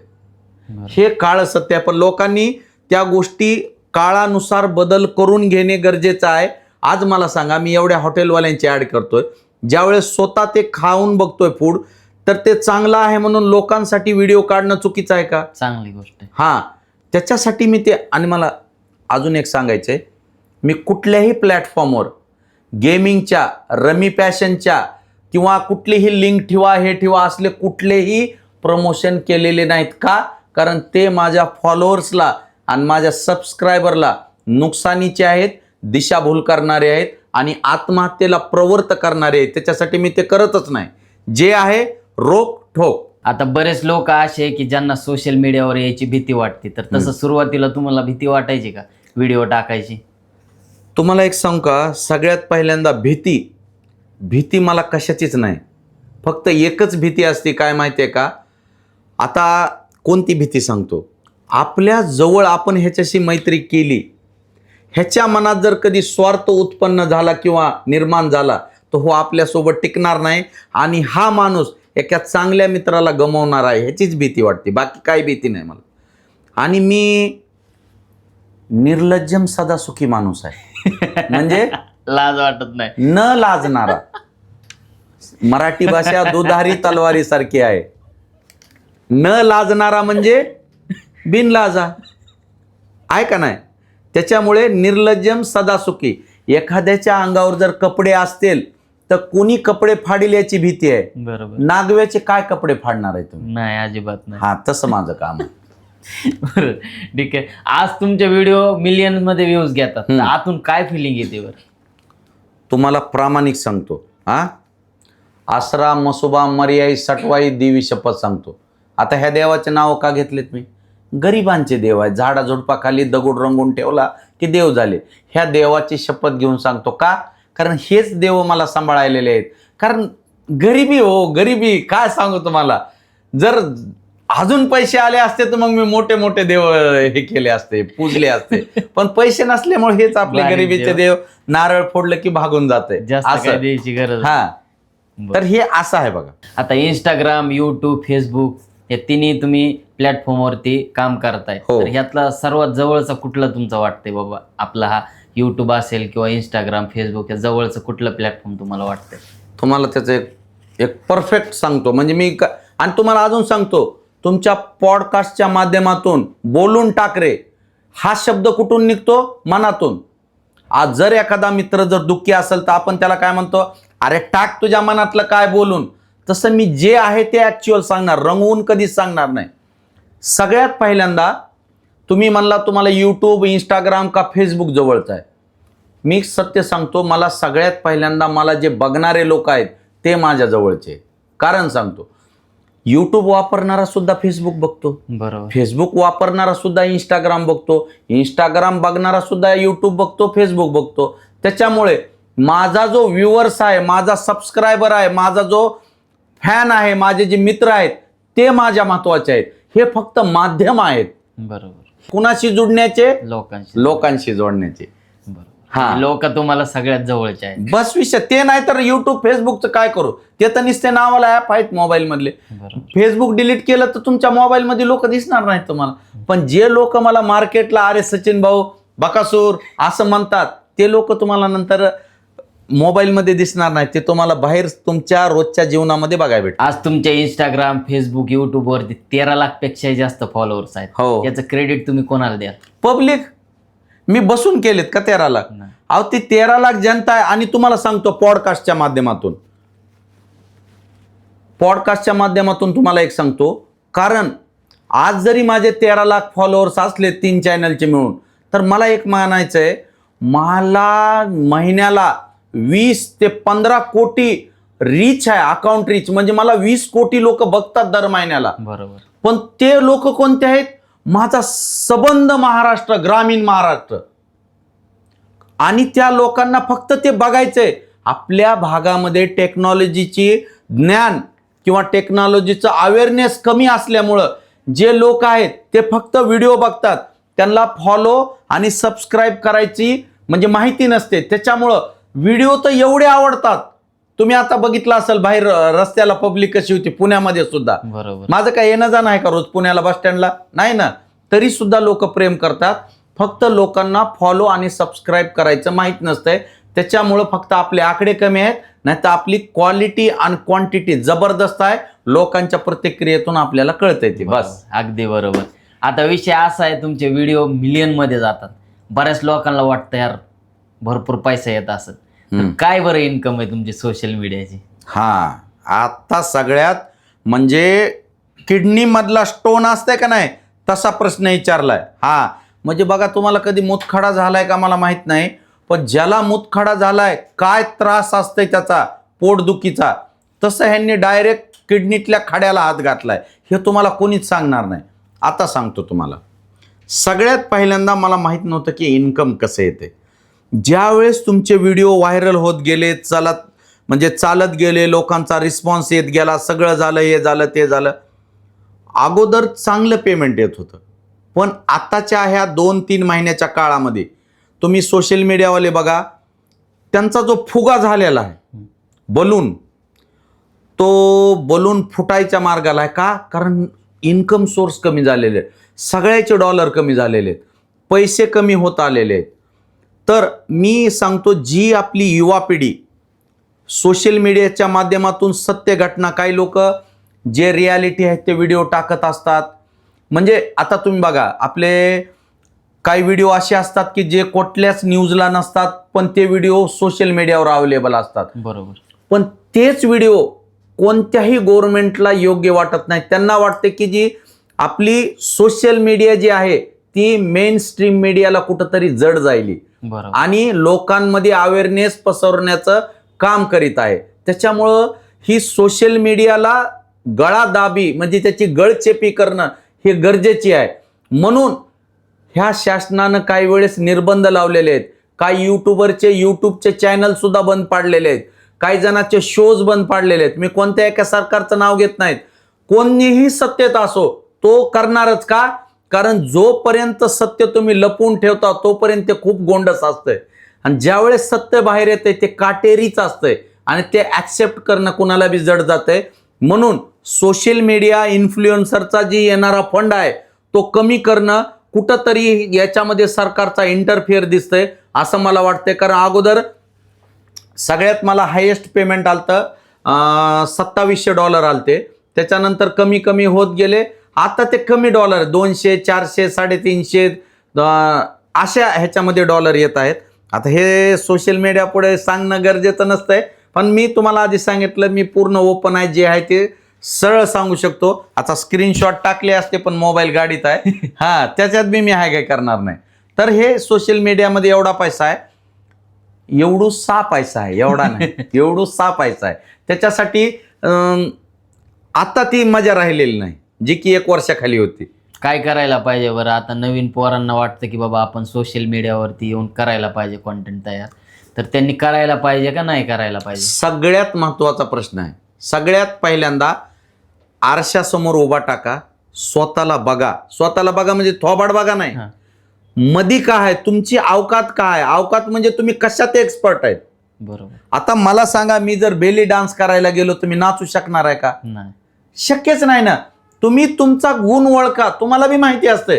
हे काळ सत्य आहे. पण लोकांनी त्या गोष्टी काळानुसार बदल करून घेणे गरजेचं आहे. आज मला सांगा, मी एवढ्या हॉटेलवाल्यांची ॲड करतोय, ज्यावेळेस स्वतः ते खाऊन बघतोय फूड, तर ते चांगलं आहे म्हणून लोकांसाठी व्हिडिओ काढणं चुकीचं आहे का? चांगली गोष्ट आहे. हां, त्याच्यासाठी मी ते. आणि मला अजून एक सांगायचं आहे, मी कुठल्याही प्लॅटफॉर्मवर गेमिंगच्या, रमी पॅशनच्या किंवा कुठलीही लिंक ठेवा, हे ठेवा, असले कुठलेही प्रमोशन केलेले नाहीत. का? कारण ते माझ्या फॉलोअर्सला आणि माझ्या सबस्क्रायबरला नुकसानीचे आहेत, दिशाभूल करणारे आहेत आणि आत्महत्येला प्रवृत्त करणारे आहेत. त्याच्यासाठी मी ते करतच नाही. जे आहे रोक ठोक. आता बरेच लोक असे आहे की ज्यांना सोशल मीडियावर यायची भीती वाटते, तर तसं सुरुवातीला तुम्हाला भीती वाटायची का व्हिडिओ टाकायची? तुम्हाला एक सांगू का, सगळ्यात पहिल्यांदा भीती मला कशाचीच नाही. फक्त एकच भीती असते, काय माहिती आहे का? आता कोणती भीती सांगतो, आपल्या जवळ आपण ह्याच्याशी मैत्री केली, ह्याच्या मनात जर कधी स्वार्थ उत्पन्न झाला किंवा निर्माण झाला तर हो आपल्यासोबत टिकणार नाही आणि हा माणूस एका चांगल्या मित्राला गमावणार आहे, ह्याचीच भीती वाटते. बाकी काही भीती नाही मला. आणि मी निर्लज्जम सदासुखी माणूस आहे. म्हणजे लाज वाटत नाही, न लाजणारा. मराठी भाषा दुधारी तलवारी सारखी आहे. न लाजणारा म्हणजे बिनलाजा आहे का नाही. त्याच्यामुळे निर्लज्जम सदासुखी. एखाद्याच्या अंगावर जर कपडे असतील तर कोणी कपडे फाडील याची भीती आहे. बरोबर. नागव्याचे काय कपडे फाडणार आहे तुम्ही? नाही, अजिबात नाही. हा, तसं माझं काम आहे. बरं, ठीक आहे. आज तुमचे व्हिडिओ मिलियन्स मध्ये व्ह्यूज घेतात, तर आतून काय फिलिंग येते बरं? तुम्हाला प्रामाणिक सांगतो, आसरा मसुबा मर्याई सटवाई देवी शपथ सांगतो. आता ह्या देवाचे नाव का घेतलेत मी? गरिबांचे देव आहे. झाडा झुडपाखाली दगड रंगून ठेवला की देव झाले. ह्या देवाची शपथ घेऊन सांगतो. का? कारण हेच देव मला सांभाळलेले आहेत. कारण गरिबी काय सांगू तुम्हाला. जर अजून पैसे आले असते तर मग मी मोठे मोठे देव हे केले असते, पूजले असते. पण पैसे नसल्यामुळे हेच आपले गरिबीचे देव. नारळ फोडलं की भागून जाते, जास्त काय द्यायची गरज. हा, तर हे असं आहे बघा. आता इंस्टाग्राम, युट्यूब, फेसबुक या तिन्ही तुम्ही प्लॅटफॉर्मवरती काम करताय, हो. तर ह्यातला सर्वात जवळचा कुठलं तुमचं वाटतंय बाबा? आपला हा युट्यूब असेल किंवा इंस्टाग्राम, फेसबुक, या जवळचं कुठलं प्लॅटफॉर्म तुम्हाला वाटतंय? तुम्हाला त्याचं एक परफेक्ट सांगतो. म्हणजे आणि तुम्हाला अजून सांगतो, तुमच्या पॉडकास्टच्या माध्यमातून बोलून टाक रे हा शब्द कुठून निघतो? मनातून. आज जर एखादा मित्र जर दुःखी असेल तर आपण त्याला काय म्हणतो? अरे टाक तुझ्या मनातलं काय बोलून. तसं मी जे आहे ते ॲक्च्युअल सांगणार, रंगवून कधीच सांगणार नाही. सगळ्यात पहिल्यांदा तुम्ही म्हणला तुम्हाला यूट्यूब, इंस्टाग्राम का फेसबुक जवळचं आहे. मी सत्य सांगतो, मला सगळ्यात पहिल्यांदा मला जे बघणारे लोक आहेत ते माझ्या जवळचे. कारण सांगतो, युट्यूब वापरणारा सुद्धा फेसबुक बघतो, बरोबर. फेसबुक वापरणारा सुद्धा इंस्टाग्राम बघतो, इंस्टाग्राम बघणारा सुद्धा युट्यूब बघतो, फेसबुक बघतो. त्याच्यामुळे माझा जो व्ह्युअर्स आहे, माझा सबस्क्रायबर आहे, माझा जो फॅन आहे, माझे जे मित्र आहेत ते माझ्या महत्वाचे आहेत. हे फक्त माध्यम आहेत. बरोबर. कुणाशी जुडण्याचे? लोकांशी जोडण्याचे. हा, लोक तुम्हाला सगळ्यात जवळचे आहेत. बस विषय ते नाही तर युट्यूब फेसबुकचं काय करू? ते तर नुसते नावाला ऍप आहेत मोबाईल मधले. फेसबुक डिलीट केलं तर तुमच्या मोबाईल मध्ये लोक दिसणार नाहीत तुम्हाला. पण जे लोक मला मार्केटला अरे सचिन भाऊ बकासूर असं म्हणतात ते लोक तुम्हाला नंतर मोबाईल मध्ये दिसणार नाही. ते तुम्हाला बाहेर तुमच्या रोजच्या जीवनामध्ये बघायला भेट. आज तुमच्या इंस्टाग्राम, फेसबुक, युट्यूब वरती 13 लाख पेक्षा जास्त फॉलोअर्स आहेत. हो. याचं क्रेडिट तुम्ही कोणाला द्याल? पब्लिक. मी बसून केलेत का 13 लाख? अहो ती 13 लाख जनता आहे. आणि तुम्हाला सांगतो पॉडकास्टच्या माध्यमातून तुम्हाला एक सांगतो, कारण आज जरी माझे 13 लाख फॉलोअर्स असले 3 चॅनलचे मिळून, तर मला एक म्हणायचंय, मला महिन्याला 20 ते 15 कोटी रीच आहे, अकाउंट रीच. म्हणजे मला 20 कोटी लोक बघतात दर महिन्याला. बरोबर. पण ते लोक कोणते आहेत? माझा संबंध महाराष्ट्र, ग्रामीण महाराष्ट्र. आणि त्या लोकांना फक्त ते बघायचंय. आपल्या भागामध्ये टेक्नॉलॉजीची ज्ञान किंवा टेक्नॉलॉजीचं अवेअरनेस कमी असल्यामुळं जे लोक आहेत ते फक्त व्हिडिओ बघतात. त्यांना फॉलो आणि सबस्क्राईब करायची म्हणजे माहिती नसते. त्याच्यामुळं व्हिडिओ तर एवढे आवडतात. तुम्ही आता बघितलं असेल बाहेर रस्त्याला पब्लिक कशी होती पुण्यामध्ये सुद्धा. बरोबर. माझं काय येणं जाणं आहे का रोज पुण्याला बस स्टँडला? नाही ना. तरी सुद्धा लोक प्रेम करतात. फक्त लोकांना फॉलो आणि सबस्क्राईब करायचं माहित नसतंय. त्याच्यामुळं फक्त आपले आकडे कमी आहेत, नाही तर आपली क्वालिटी आणि क्वांटिटी जबरदस्त आहे. लोकांच्या प्रतिक्रियेतून आपल्याला कळतंय ते. बस. अगदी बरोबर. आता विषय असा आहे, तुमचे व्हिडिओ मिलियन मध्ये जातात. बऱ्याच लोकांना वाटतं यार भरपूर पैसा येत असत. काय बरं इन्कम आहे तुमची सोशल मीडियाची? हा, आता सगळ्यात म्हणजे किडनी मधला स्टोन असतंय का नाही तसा प्रश्न विचारलाय. हा, म्हणजे बघा तुम्हाला कधी मूतखडा झालाय का मला माहित नाही, पण ज्याला मूतखडा झालाय काय त्रास असतंय त्याचा पोटदुखीचा, तसं ह्यांनी डायरेक्ट किडनीतल्या खड्याला हात घातलाय. हे तुम्हाला कोणीच सांगणार नाही. आता सांगतो तुम्हाला. सगळ्यात पहिल्यांदा मला माहित नव्हतं की इन्कम कसं येते. ज्यावेळेस तुमचे व्हिडिओ व्हायरल होत गेले, चालत गेले, लोकांचा रिस्पॉन्स येत गेला, सगळं झालं, हे झालं, ते झालं, अगोदर चांगलं पेमेंट येत होतं. पण आताच्या ह्या 2-3 महिन्याच्या काळामध्ये तुम्ही सोशल मीडियावाले बघा, त्यांचा जो फुगा झालेला आहे बलून, तो बलून फुटायच्या मार्गाला आहे. का? कारण इन्कम सोर्स कमी झालेले आहेत, सगळ्याचे डॉलर कमी झालेले आहेत, पैसे कमी होत आलेले आहेत. तर मी सांगतो, जी आपली युवा पिढी सोशल मीडियाच्या माध्यमातून सत्य घटना, काही लोक जे रियालिटी आहेत ते व्हिडिओ टाकत असतात. म्हणजे आता तुम्ही बघा, आपले काही व्हिडिओ असे असतात की जे कुठल्याच न्यूजला नसतात, पण ते व्हिडिओ सोशल मीडियावर अवेलेबल असतात. बरोबर. पण तेच व्हिडिओ कोणत्याही गव्हर्नमेंटला योग्य वाटत नाही. त्यांना वाटते की जी आपली सोशल मीडिया जी आहे ती मेन स्ट्रीम मीडियाला कुठंतरी जड जायली आणि लोकांमध्ये अवेअरनेस पसरवण्याचं काम करीत आहे. त्याच्यामुळं ही सोशल मीडियाला गळा दाबी म्हणजे त्याची गळचेपी करणं हे गरजेची आहे. म्हणून ह्या शासनानं काही वेळेस निर्बंध लावलेले आहेत. काही युट्यूबचे चॅनल सुद्धा बंद पाडलेले आहेत. काही जणांचे शोज बंद पाडलेले आहेत. मी कोणत्या एका सरकारचं नाव घेत नाहीत. कोणीही सत्तेत असो तो करणारच. का? कारण जोपर्यंत सत्य तुम्ही लपवून ठेवता तोपर्यंत ते खूप गोंडस असतंय, आणि ज्यावेळेस सत्य बाहेर येते ते काटेरीच असतंय आणि ते ऍक्सेप्ट करणं कुणाला बी जड जातंय. म्हणून सोशल मीडिया इन्फ्लुएन्सरचा जी येणारा फंड आहे तो कमी करणं, कुठंतरी याच्यामध्ये सरकारचा इंटरफिअर दिसतंय असं मला वाटतंय. कारण अगोदर सगळ्यात मला हायेस्ट पेमेंट आलतं $2700 आलते. त्याच्यानंतर कमी कमी होत गेले. आता ते कमी डॉलर 200, 400, 350 अशा ह्याच्यामध्ये डॉलर येत आहेत. आता हे सोशल मीडिया पुढे सांगणं गरजेचं नसतंय, पण मी तुम्हाला आधी सांगितलं, मी पूर्ण ओपन आहे, जे आहे ते सरळ सांगू शकतो. आता स्क्रीनशॉट टाकले असते पण मोबाईल गाडीत आहे. हा, त्याच्यात बी मी हाय काय करणार नाही. तर हे सोशल मीडियामध्ये एवढा पैसा आहे, एवढूसा पैसा आहे, एवढा नाही, एवढूसा पैसा आहे. त्याच्यासाठी आता ती मजा राहिलेली नाही जी की 1 वर्षाखाली होती. काय करायला पाहिजे बरं? आता नवीन पोरांना वाटतं की बाबा आपण सोशल मीडियावरती येऊन करायला पाहिजे कंटेंट तयार, तर त्यांनी करायला पाहिजे का नाही करायला पाहिजे? सगळ्यात महत्वाचा प्रश्न आहे. सगळ्यात पहिल्यांदा आरशासमोर उभा टाका, स्वतःला बघा म्हणजे थोबाड बघा नाही, हा. मधी काय आहे, तुमची अवकात काय आहे. अवकात म्हणजे तुम्ही कशात एक्सपर्ट आहेत. बरोबर. आता मला सांगा, मी जर बेली डान्स करायला गेलो तुम्ही नाचू शकणार आहे का? नाही. शक्यच नाही ना. तुम्ही तुमचा गुण ओळखा. तुम्हाला बी माहिती असते,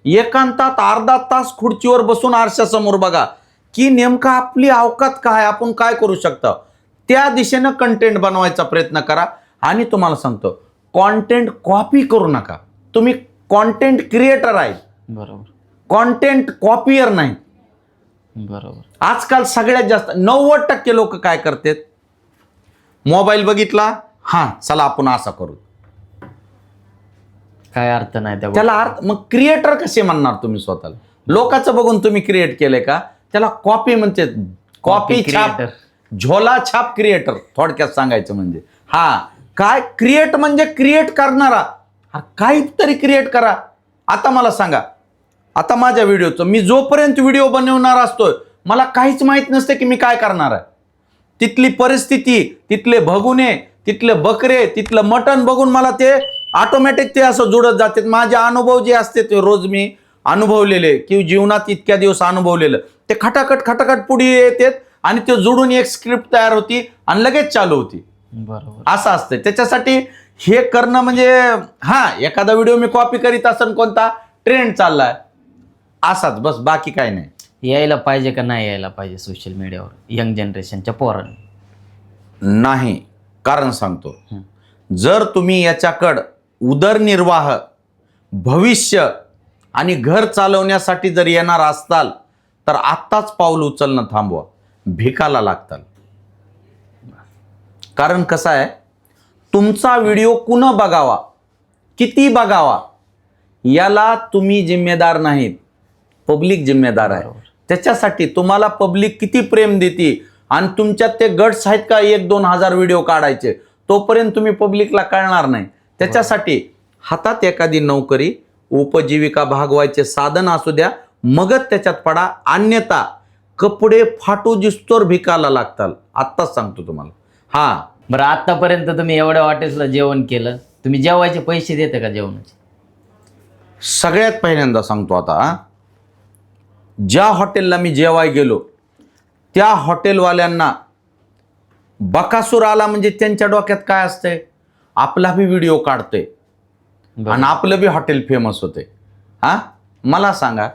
एकांतात अर्धा तास खुर्चीवर बसून आरशासमोर बघा की नेमका आपली अवकात काय, आपण काय करू शकतो. त्या दिशेनं कंटेंट बनवायचा प्रयत्न करा. आणि तुम्हाला सांगतो, कॉन्टेंट कॉपी करू नका. तुम्ही कॉन्टेंट क्रिएटर आहे, बरोबर. कॉन्टेंट कॉपियर नाही. बरोबर. आजकाल सगळ्यात जास्त 90% लोक काय करतात, मोबाईल बघितला, हा चला आपण असा करू, काय अर्थ नाही त्या त्याला अर्थ. मग क्रिएटर कसे म्हणणार तुम्ही स्वतःला? लोकांचं बघून तुम्ही क्रिएट केलंय का? त्याला कॉपी म्हणते. कॉपी छाप, झोला छाप क्रिएटर थोडक्यात सांगायचं म्हणजे. हा काय क्रिएट म्हणजे क्रिएट करणारा. काहीतरी क्रिएट करा. आता मला सांगा, आता माझ्या व्हिडिओचं मी जोपर्यंत व्हिडिओ बनवणार असतोय मला काहीच माहित नसते की मी काय करणार आहे. तिथली परिस्थिती, तिथले भगुने, तिथले बकरे, तिथलं मटण बघून मला ते ऑटोमॅटिक ते असं जुळत जाते. माझे अनुभव जे असते ते रोज मी अनुभवलेले की जीवनात इतक्या दिवस अनुभवलेलं ते खटाखट पुढे येतात आणि ते जुळून एक स्क्रिप्ट तयार होती आणि लगेच चालू होती. बरोबर. असं असतं. त्याच्यासाठी हे करणं म्हणजे, हा एखादा व्हिडिओ मी कॉपी करीत असेल, कोणता ट्रेंड चाललाय असाच बस, बाकी काय नाही. यायला पाहिजे का नाही यायला पाहिजे सोशल मीडियावर यंग जनरेशनच्या पोरांनी? नाही. कारण सांगतो, जर तुम्ही याच्याकडं उदरनिर्वाह, भविष्य आणि घर चालवण्यासाठी जर येणार असताल तर आत्ताच पाऊल उचलणं थांबवा. भिकाला लागताल. कारण कसं आहे, तुमचा व्हिडिओ कुणा बघावा, किती बघावा, याला तुम्ही जिम्मेदार नाहीत, पब्लिक जिम्मेदार आहे. त्याच्यासाठी तुम्हाला पब्लिक किती प्रेम देते आणि तुमच्यात ते गट्स आहेत का 1-2 हजार व्हिडिओ काढायचे, तोपर्यंत तुम्ही पब्लिकला कळणार नाही. त्याच्यासाठी हातात एखादी नोकरी, उपजीविका भागवायचे साधन असू द्या, मगच त्याच्यात पडा. अन्यथा कपडे फाटू जिस्तोर भिकाला लागताल. आत्ताच सांगतो तुम्हाला. हा बरं, आतापर्यंत तुम्ही एवढ्या हॉटेल्सला जेवण केलं, तुम्ही जेवायचे पैसे देता का जेवणाचे? सगळ्यात पहिल्यांदा सांगतो, आता ज्या हॉटेलला मी जेवाय गेलो त्या हॉटेलवाल्यांना बकासूर आला म्हणजे त्यांच्या डोक्यात काय असतंय, आपला बी व्हिडिओ काढतोय आणि आपलं बी हॉटेल फेमस होते. हा मला सांगा,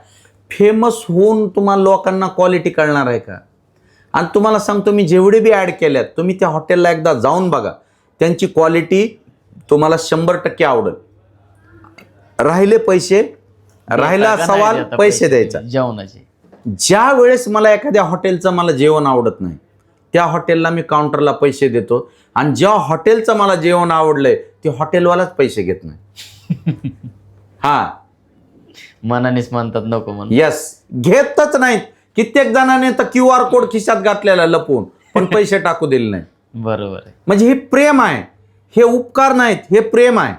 फेमस होऊन तुम्हाला लोकांना क्वालिटी कळणार आहे का? आणि तुम्हाला सांगतो, मी जेवढे बी ॲड केल्यात, तुम्ही त्या हॉटेलला एकदा जाऊन बघा, त्यांची क्वालिटी तुम्हाला 100% आवडेल. राहिले पैसे, राहिला सवाल पैसे द्यायचा. जेवणाचे ज्या वेळेस मला एखाद्या हॉटेलचं मला जेवण आवडत नाही, त्या हॉटेलला मी काउंटरला पैसे देतो. आणि ज्या हॉटेलचं मला जेवण आवडलंय ते हॉटेलवालाच पैसे घेत नाही. हा मनानेच म्हणतात नको म्हणून. यस, घेतच नाहीत. कित्येक जणांनी तर QR कोड खिशात घातलेला लपवून, पण पैसे टाकू दिले नाही. बरोबर आहे. म्हणजे हे प्रेम आहे, हे उपकार नाहीत, हे प्रेम आहे.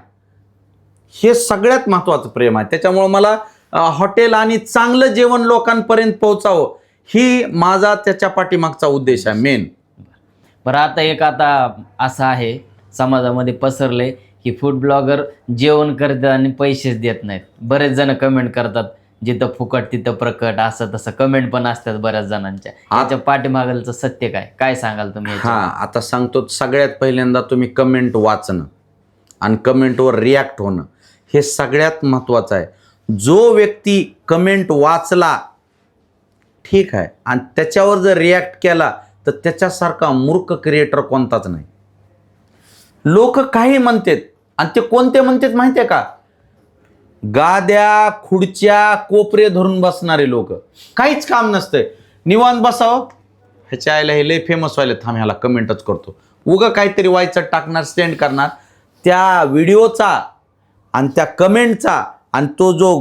हे सगळ्यात महत्वाचं प्रेम आहे. त्याच्यामुळे मला हॉटेल आणि चांगलं जेवण लोकांपर्यंत पोहोचावं, ही माझा त्याच्या पाठीमागचा उद्देश आहे मेन. बरं, आता असं आहे समाजामध्ये पसरले की फूड ब्लॉगर जेवण करतात आणि पैसेच देत नाहीत. बरेच जण कमेंट करतात, जिथं फुकट तिथं प्रकट, असं तसं कमेंट पण असतात बऱ्याच जणांच्या. याच्या पाठीमागचं सत्य काय सांगाल तुम्ही? आता सांगतो, सगळ्यात पहिल्यांदा तुम्ही कमेंट वाचणं आणि कमेंटवर रिॲक्ट होणं हे सगळ्यात महत्वाचं आहे. जो व्यक्ती कमेंट वाचला, ठीक आहे, आणि त्याच्यावर जर रिॲक्ट केला तर त्याच्यासारखा मूर्ख क्रिएटर कोणताच नाही. लोक काही म्हणतात आणि ते कोणते म्हणतात माहितीये का? गाद्या, खुर्च्या, कोपरे धरून बसणारे लोक. काहीच काम नसतंय, निवांत बसावं. ह्याच्या आईला हे लय फेमस व्हायला, थांब ह्याला कमेंटच करतो, उगा काहीतरी वायचं टाकणार, स्टेंड करणार. त्या व्हिडिओचा आणि त्या कमेंटचा आणि तो जो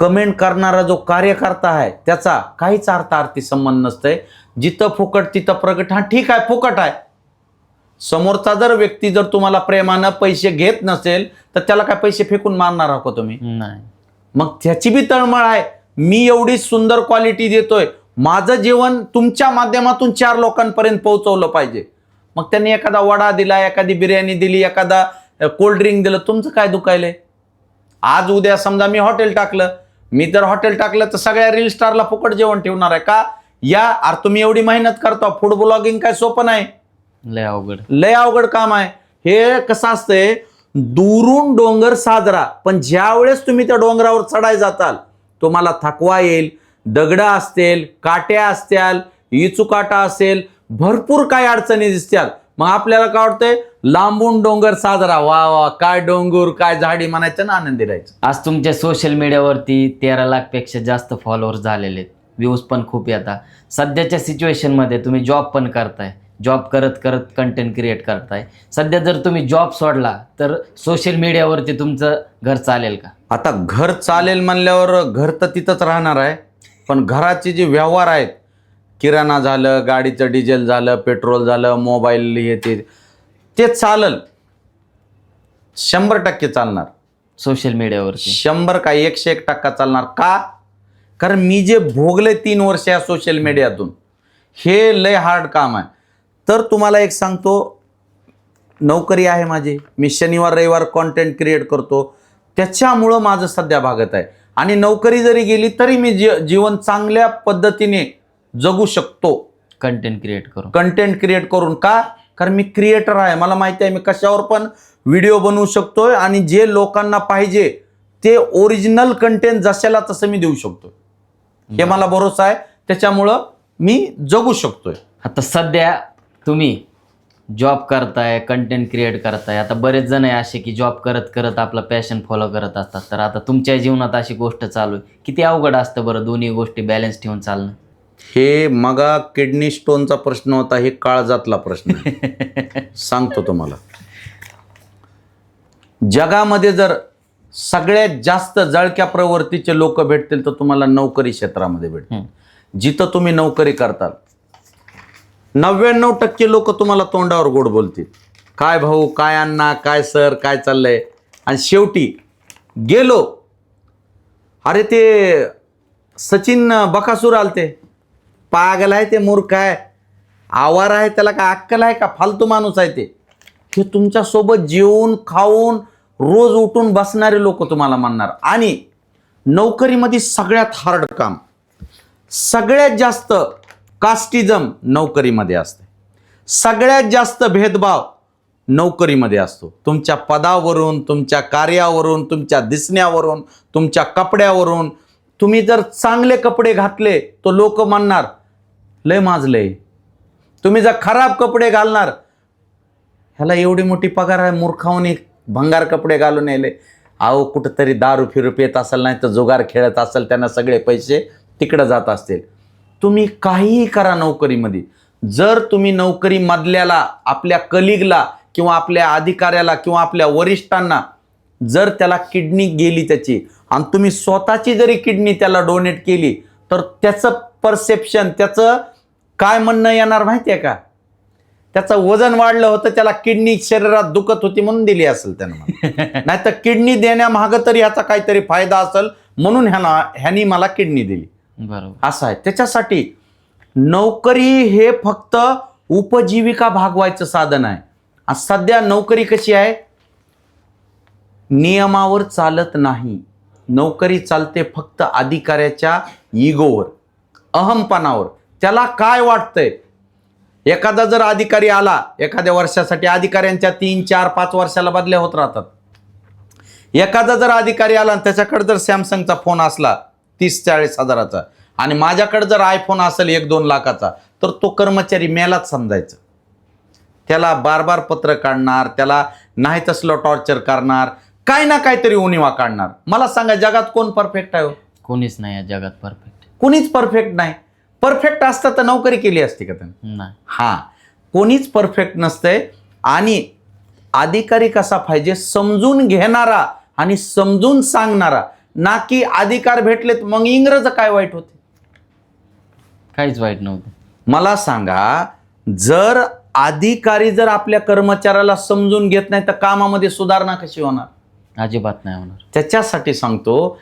कमेंट करणारा जो कार्यकर्ता आहे त्याचा काहीच अर्थार्थी संबंध नसतंय. जिथं फुकट तिथं प्रगट. हा ठीक आहे, फुकट आहे, समोरचा जर व्यक्ती जर तुम्हाला प्रेमानं पैसे घेत नसेल तर त्याला काय पैसे फेकून मारणार आहो का तुम्ही? नाही. मग त्याची बी तळमळ आहे. मी एवढी सुंदर क्वालिटी देतोय, माझं जेवण तुमच्या माध्यमातून 4 लोकांपर्यंत पोहोचवलं पाहिजे. मग त्यांनी एखादा वडा दिला, एखादी बिर्याणी दिली, एखादा कोल्ड ड्रिंक दिलं, तुमचं काय दुखायलंय? आज उद्या समजा मी हॉटेल टाकलं, मी जर हॉटेल टाकलं तर सगळ्या रील स्टारला फुकट जेवण ठेवणार आहे का? अरे तुम्ही एवढी मेहनत करता, फूड ब्लॉगिंग काय सोपं नाही, लय अवघड काम आहे. हे कसं असतंय, दुरून डोंगर साजरा, पण ज्या वेळेस तुम्ही त्या डोंगरावर चढाय जाताल तुम्हाला थकवा येईल, दगडं असतील, काट्या असतील, इचुकाटा असेल, भरपूर काही अडचणी दिसतात. मग आपल्याला काय वाटतंय, लांबून डोंगर साजरा, वा वा काय डोंगर काय झाडी म्हणायचं ना, आनंदी राहायचं. आज तुमच्या सोशल मीडियावरती 13 लाखपेक्षा जास्त फॉलोअर्स झालेले आहेत, व्ह्यूज पण खूप येतात. सध्याच्या सिच्युएशनमध्ये तुम्ही जॉब पण करताय, जॉब करत करत कंटेंट क्रिएट करताय. सध्या जर तुम्ही जॉब सोडला तर सोशल मीडियावरती तुमचं घर चालेल का? आता घर चालेल म्हणल्यावर घर तर तिथंच राहणार आहे, पण घराचे जे व्यवहार आहेत, किराणा झालं, गाडीचं डिझेल झालं, पेट्रोल झालं, मोबाईल हे ते चालेल, 100% चालणार. सोशल मीडियावरती 100 काय 101% चालणार का? कारण मी जे भोगले 3 वर्ष या सोशल मीडियातून, हे लय हार्ड काम आहे. तर तुम्हाला एक सांगतो, नोकरी आहे माझी, मी शनिवार रविवार कॉन्टेंट क्रिएट करतो, त्याच्यामुळं माझं सध्या भागत आहे. आणि नोकरी जरी गेली तरी मी जीवन चांगल्या पद्धतीने जगू शकतो कंटेंट क्रिएट करून. का? कारण मी क्रिएटर आहे, मला माहिती आहे मी कशावर पण व्हिडिओ बनवू शकतोय आणि जे लोकांना पाहिजे ते ओरिजिनल कंटेंट जशाला तसं मी देऊ शकतो, हे मला भरोसा आहे. त्याच्यामुळं मी जगू शकतोय. आता सध्या तुम्ही जॉब करताय, कंटेंट क्रिएट करताय. आता बरेच जण आहे असे की जॉब करत करत आपला पॅशन फॉलो करत असतात. तर आता तुमच्या जीवनात अशी गोष्ट चालू आहे, किती अवघड असतं बरं दोन्ही गोष्टी बॅलन्स ठेवून चालणं? हे मगा किडनी स्टोनचा प्रश्न होता, हे काळजातला प्रश्न आहे. सांगतो तुम्हाला, जगामध्ये जर सगळ्यात जास्त जळक्या प्रवृत्तीचे लोक भेटतील तर तुम्हाला नोकरी क्षेत्रामध्ये भेटतील. जिथं तुम्ही नोकरी करताल 99% लोक तुम्हाला तोंडावर गोड बोलतील, काय भाऊ, काय अण्णा, काय सर, काय चाललंय. आणि शेवटी गेलो, अरे ते सचिन बकासूर आलते, पागल आहे ते, मूर्ख आहे, आवार आहे, त्याला काय अक्कल आहे का, फालतू माणूस आहे ते. हे तुमच्यासोबत जेवून खाऊन रोज उठून बसणारे लोक तुम्हाला म्हणणार. आणि नोकरीमध्ये सगळ्यात हार्ड काम, सगळ्यात जास्त कास्टिझम नोकरीमध्ये असते, सगळ्यात जास्त भेदभाव नोकरीमध्ये असतो. तुमच्या पदावरून, तुमच्या कार्यावरून, तुमच्या दिसण्यावरून, तुमच्या कपड्यावरून. तुम्ही जर चांगले कपडे घातले तर लोक म्हणणार लय माजले. तुम्ही जर खराब कपडे घालणार, ह्याला एवढी मोठी पगार आहे, मूर्खावून भंगार कपडे घालून यायले. अहो कुठंतरी दारू फिरू पेत असेल, नाही तर जुगार खेळत असेल, त्यांना सगळे पैसे तिकडं जात असतील. तुम्ही काहीही करा नोकरीमध्ये, जर तुम्ही नोकरी मधल्याला, आपल्या कलिगला किंवा आपल्या अधिकाऱ्याला किंवा आपल्या वरिष्ठांना जर त्याला किडनी गेली त्याची, आणि तुम्ही स्वतःची जरी किडनी त्याला डोनेट केली, तर त्याचं परसेप्शन, त्याचं काय म्हणणं येणार माहिती आहे का? त्याचं वजन वाढलं होतं, त्याला किडनी शरीरात दुखत होती म्हणून दिली असेल त्यानं. नाही तर किडनी देण्यामागं तरी ह्याचा काहीतरी फायदा असेल म्हणून ह्यानी मला किडनी दिली, बरोबर. असं आहे. त्याच्यासाठी नोकरी हे फक्त उपजीविका भागवायचं साधन आहे. सध्या नोकरी कशी आहे, नियमावर चालत नाही. नोकरी चालते फक्त अधिकाऱ्याच्या इगोवर, अहमपणावर. त्याला काय वाटतंय, एखादा जर अधिकारी आला एखाद्या वर्षासाठी, अधिकाऱ्यांच्या 3, 4, 5 वर्षाला बदल्या होत राहतात. एखादा जर अधिकारी आला आणि त्याच्याकडे जर सॅमसंगचा फोन असला 30-40 हजाराचा, आणि माझ्याकडे जर आयफोन असेल 1-2 लाखाचा, तर तो कर्मचारी मेलाच समजायचं. त्याला बार पत्र काढणार, त्याला नाही तसलं टॉर्चर करणार, काय ना काहीतरी उणिवा काढणार. मला सांगा, जगात कोण परफेक्ट आहे? कोणीच नाही या जगात परफेक्ट. कोणीच परफेक्ट नाही. परफेक्ट असतं तर नोकरी केली असती का त्यानं? नाही. हां, कोणीच परफेक्ट नसतंय. आणि अधिकारी कसा पाहिजे, समजून घेणारा आणि समजून सांगणारा, ना की अधिकार भेटलेत मग इंग्रज काय वाईट होते? काहीच वाईट नव्हतं. मला सांगा, जर अधिकारी जर आपल्या कर्मचाऱ्याला समजून घेत नाही तर कामामध्ये सुधारणा कशी होणार? अजिबात नाही होणार. त्याच्यासाठी सांगतो,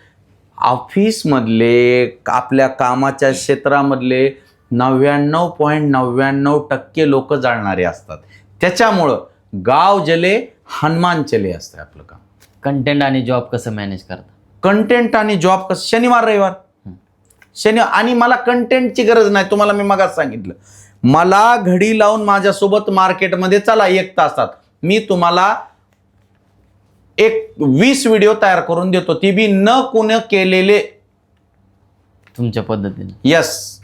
ऑफिसमधले आपल्या कामाच्या क्षेत्रामधले 99.99% लोक जाणणारे असतात. त्याच्यामुळं गाव जले हनुमान चले असते आपलं काम. कंटेंट आणि जॉब कसं मॅनेज करता? कंटेंट आणि जॉब कसं, शनिवार रविवार आणि मला कंटेंटची गरज नाही. तुम्हाला मी मगाच सांगितलं, मला घडी लावून माझ्यासोबत मार्केटमध्ये चला 1 तासात, मी तुम्हाला 20 व्हिडिओ तयार करून देतो, ती बी न कोण केलेले, तुमच्या पद्धतीने. यस.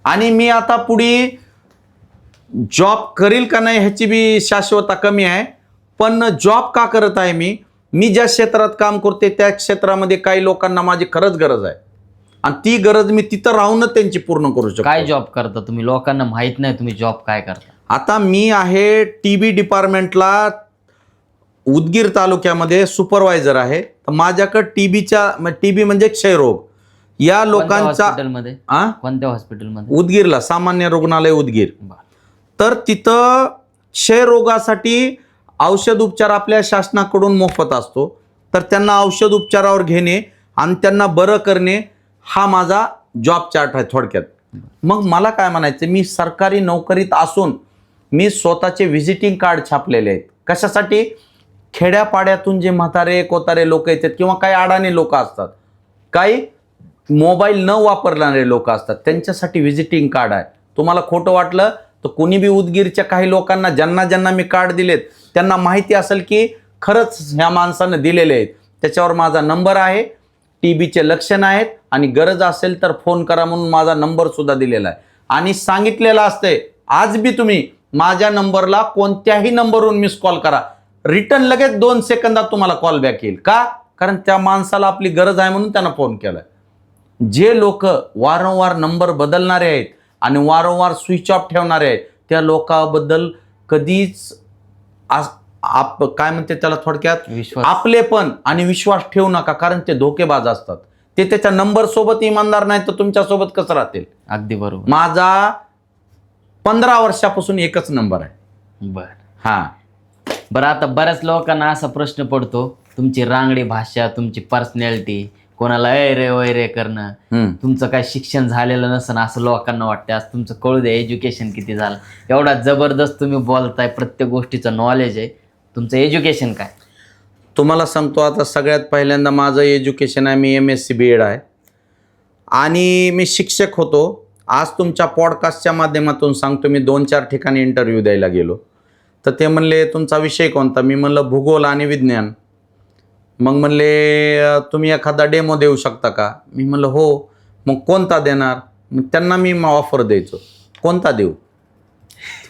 आणि मी आता पुढे जॉब करील का नाही ह्याची बी शाश्वता कमी आहे. पण जॉब का करत आहे मी ज्या क्षेत्रात काम करते त्या क्षेत्रामध्ये काही लोकांना माझी खरंच गरज आहे आणि ती गरज मी तिथं राहूनच त्यांची पूर्ण करू शकतो. काय जॉब करता तुम्ही? लोकांना माहित नाही तुम्ही जॉब काय करता. आता मी आहे TB डिपार्टमेंटला उदगीर तालुक्यामध्ये सुपरवायझर आहे. तर माझ्याकडे TB म्हणजे क्षयरोग या लोकांचा हॉस्पिटलमध्ये. कोणत्या हॉस्पिटलमध्ये? उदगीरला, सामान्य रुग्णालय उदगीर. तर तिथं क्षयरोगासाठी औषध उपचार आपल्या शासनाकडून मोफत असतो. तर त्यांना औषध उपचारावर घेणे आणि त्यांना बरं करणे हा माझा जॉब चार्ट आहे थोडक्यात. मग मला काय म्हणायचं, मी सरकारी नोकरीत असून मी स्वतःचे व्हिजिटिंग कार्ड छापलेले आहेत. कशासाठी? खेड्यापाड्यातून जे म्हातारे कोतारे लोक येतात किंवा काही अडाणी लोक असतात, काही मोबाईल न वापरणारे लोक असतात, त्यांच्यासाठी व्हिजिटिंग कार्ड आहे. तुम्हाला खोटं वाटलं तर कोणी बी उदगीरच्या काही लोकांना ज्यांना मी कार्ड दिलेत त्यांना माहिती असेल की खरंच ह्या माणसानं दिलेले आहेत. त्याच्यावर माझा नंबर आहे, TBचे लक्षण आहेत आणि गरज असेल तर फोन करा म्हणून माझा नंबर सुद्धा दिलेला आहे. आणि सांगितलेलं असतंय, आज बी तुम्ही माझ्या नंबरला कोणत्याही नंबरवरून मिस कॉल करा, रिटर्न लगेच 2 सेकंदात तुम्हाला कॉल बॅक येईल. का? कारण त्या माणसाला आपली गरज आहे म्हणून त्यांना फोन केलाय. जे लोक वारंवार नंबर बदलणारे आहेत आणि वारंवार स्विच ऑफ ठेवणारे आहेत त्या लोकांबद्दल कधीच काय म्हणते त्याला थोडक्यात, आपलेपण आणि विश्वास ठेवू नका. कारण ते धोकेबाज असतात. ते त्याच्या नंबर सोबत इमानदार नाही तर तुमच्या सोबत कसं राहतील? अगदी बरोबर. माझा 15 वर्षापासून एकच नंबर आहे. बरं, आता बऱ्याच लोकांना असा प्रश्न पडतो, तुमची रांगडी भाषा, तुमची पर्सनॅलिटी, कोणाला ए रे वय रे करणं, तुमचं काय शिक्षण झालेलं नसणं असं लोकांना वाटतं. आज तुमचं कळू द्या एज्युकेशन किती झालं, एवढा जबरदस्त तुम्ही बोलताय, प्रत्येक गोष्टीचं नॉलेज आहे. तुमचं एज्युकेशन काय? तुम्हाला सांगतो, आता सगळ्यात पहिल्यांदा माझं एज्युकेशन आहे, मी MSc BEd आहे आणि मी शिक्षक होतो. आज तुमच्या पॉडकास्टच्या माध्यमातून सांगतो, मी 2-4 ठिकाणी इंटरव्ह्यू द्यायला गेलो तर ते म्हणले तुमचा विषय कोणता? मी म्हणलं भूगोल आणि विज्ञान. मग म्हणले तुम्ही एखादा डेमो देऊ शकता का? मी म्हणलं हो. मग कोणता देणार? मग त्यांना मी ऑफर द्यायचो, कोणता देऊ?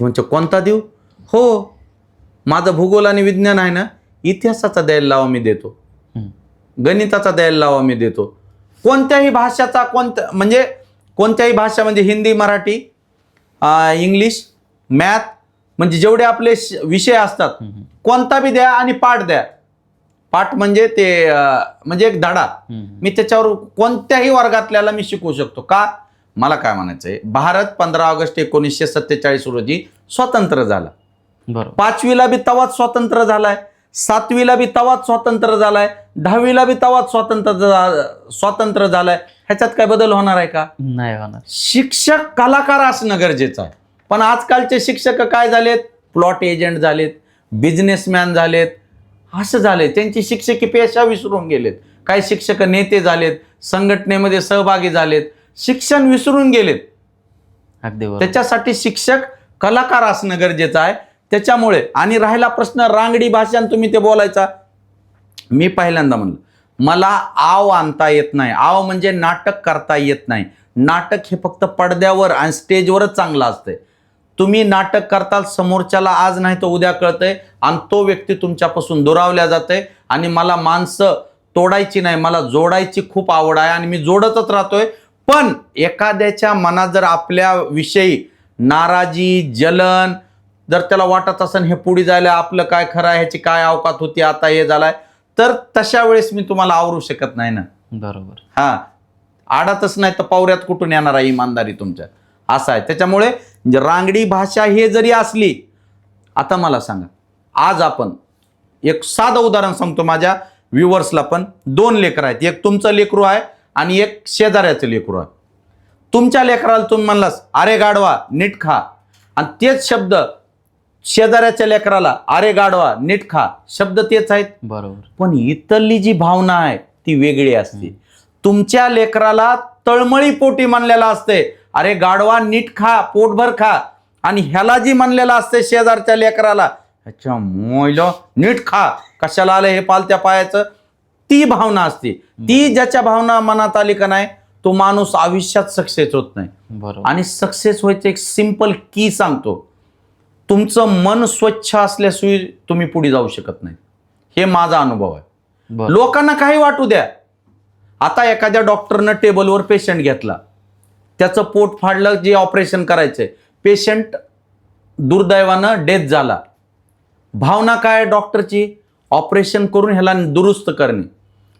म्हणजे कोणता देऊ? हो, माझं भूगोल आणि विज्ञान आहे ना, इतिहासाचा द्यायला लावा मी देतो, गणिताचा द्यायला लावा मी देतो, कोणत्याही भाषाचा, म्हणजे कोणत्याही भाषा म्हणजे हिंदी, मराठी, इंग्लिश, मॅथ, म्हणजे जेवढे आपले विषय असतात कोणता बी द्या आणि पाठ द्या. पाठ म्हणजे ते म्हणजे एक धडा, मी त्याच्यावर कोणत्याही वर्गातल्याला मी शिकवू शकतो. का? मला काय म्हणायचंय, भारत 15 ऑगस्ट 1947 रोजी स्वतंत्र झाला. बरोबर. 5वीला बी तवाच स्वतंत्र झालाय, 7वीला बी तवाच स्वतंत्र झालाय, 10वीला बी तवाच स्वतंत्र झालाय. ह्याच्यात काय बदल होणार आहे का? नाही होणार. शिक्षक कलाकार असणं गरजेचं आहे. पण आजकालचे शिक्षक काय झालेत? प्लॉट एजंट झालेत, बिझनेसमॅन झालेत, असं झाले. त्यांची शिक्षकी पेशा विसरून गेलेत. काही शिक्षक नेते झालेत, संघटनेमध्ये सहभागी झालेत, शिक्षण विसरून गेलेत. अगदी बरोबर. त्याच्यासाठी शिक्षक कलाकार असणं गरजेचं आहे. त्याच्यामुळे, आणि राहिला प्रश्न रांगडी भाषा, तुम्ही ते बोलायचा, मी पहिल्यांदा म्हणलं मला आव आणता येत नाही. आव म्हणजे नाटक करता येत नाही. नाटक हे फक्त पडद्यावर आणि स्टेजवरच चांगलं असतंय. तुम्ही नाटक करताल, समोरच्याला आज नाही तर उद्या कळतंय आणि तो व्यक्ती तुमच्यापासून दुरावल्या जाते. आणि मला माणसं तोडायची नाही, मला जोडायची खूप आवड आहे आणि मी जोडतच राहतोय. पण एखाद्याच्या मनात जर आपल्या विषयी नाराजी, जलन जर त्याला वाटत असेल हे पुढे जायला आपलं काय खरं आहे, ह्याची काय अवकात होती, आता हे झालाय, तर तशा वेळेस मी तुम्हाला आवरू शकत नाही ना. बरोबर. आडातच नाही तर पावऱ्यात कुठून येणार आहे इमानदारी तुमच्या? असं आहे. त्याच्यामुळे रांगडी भाषा हे जरी असली, आता मला सांगा, आज आपण एक साधं उदाहरण सांगतो माझ्या व्ह्युअर्सला पण. 2 लेकरं आहेत, एक तुमचं लेकरू आहे आणि एक शेजाऱ्याचं लेकरू आहे. तुमच्या लेकराला तुम्ही म्हणलास अरे गाढवा नीट खा, आणि तेच शब्द शेजाऱ्याच्या लेकराला अरे गाढवा नीट खा, शब्द तेच आहेत. बरोबर. पण इथली जी भावना आहे ती वेगळी असते. तुमच्या लेकराला तळमळी पोटी म्हणलेला असते अरे गाढवा नीट खा, पोटभर खा, आणि ह्याला जी म्हणलेलं असते शेजारच्या लेकराला ह्याच्या मोयला नीट खा, कशाला आलं हे पालत्या पायाचं, ती भावना असते. ती ज्याच्या भावना मनात आली का नाही, तो माणूस आयुष्यात सक्सेस होत नाही. बरोबर. आणि सक्सेस व्हायचं एक सिंपल की सांगतो, तुमचं मन स्वच्छ असल्याशिवाय तुम्ही पुढे जाऊ शकत नाही. हे माझा अनुभव आहे. बरोबर. लोकांना काही वाटू द्या. आता एखाद्या डॉक्टरनं टेबलवर पेशंट घेतला, त्याचं पोट फाडलं, जे ऑपरेशन करायचंय, पेशंट दुर्दैवानं डेथ झाला. भावना काय डॉक्टरची, ऑपरेशन करून ह्याला दुरुस्त करणे.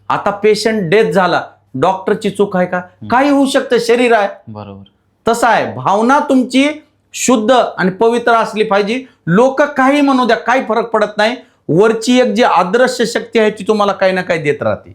आता पेशंट डेथ झाला, डॉक्टरची चूक आहे का? काही होऊ शकतं, शरीर आहे. बरोबर. तसं आहे, भावना तुमची शुद्ध आणि पवित्र असली पाहिजे. लोक काही म्हणू द्या, काही फरक पडत नाही. वरची एक जी अदृश्य शक्ती आहे ती तुम्हाला काही ना काही देत राहते.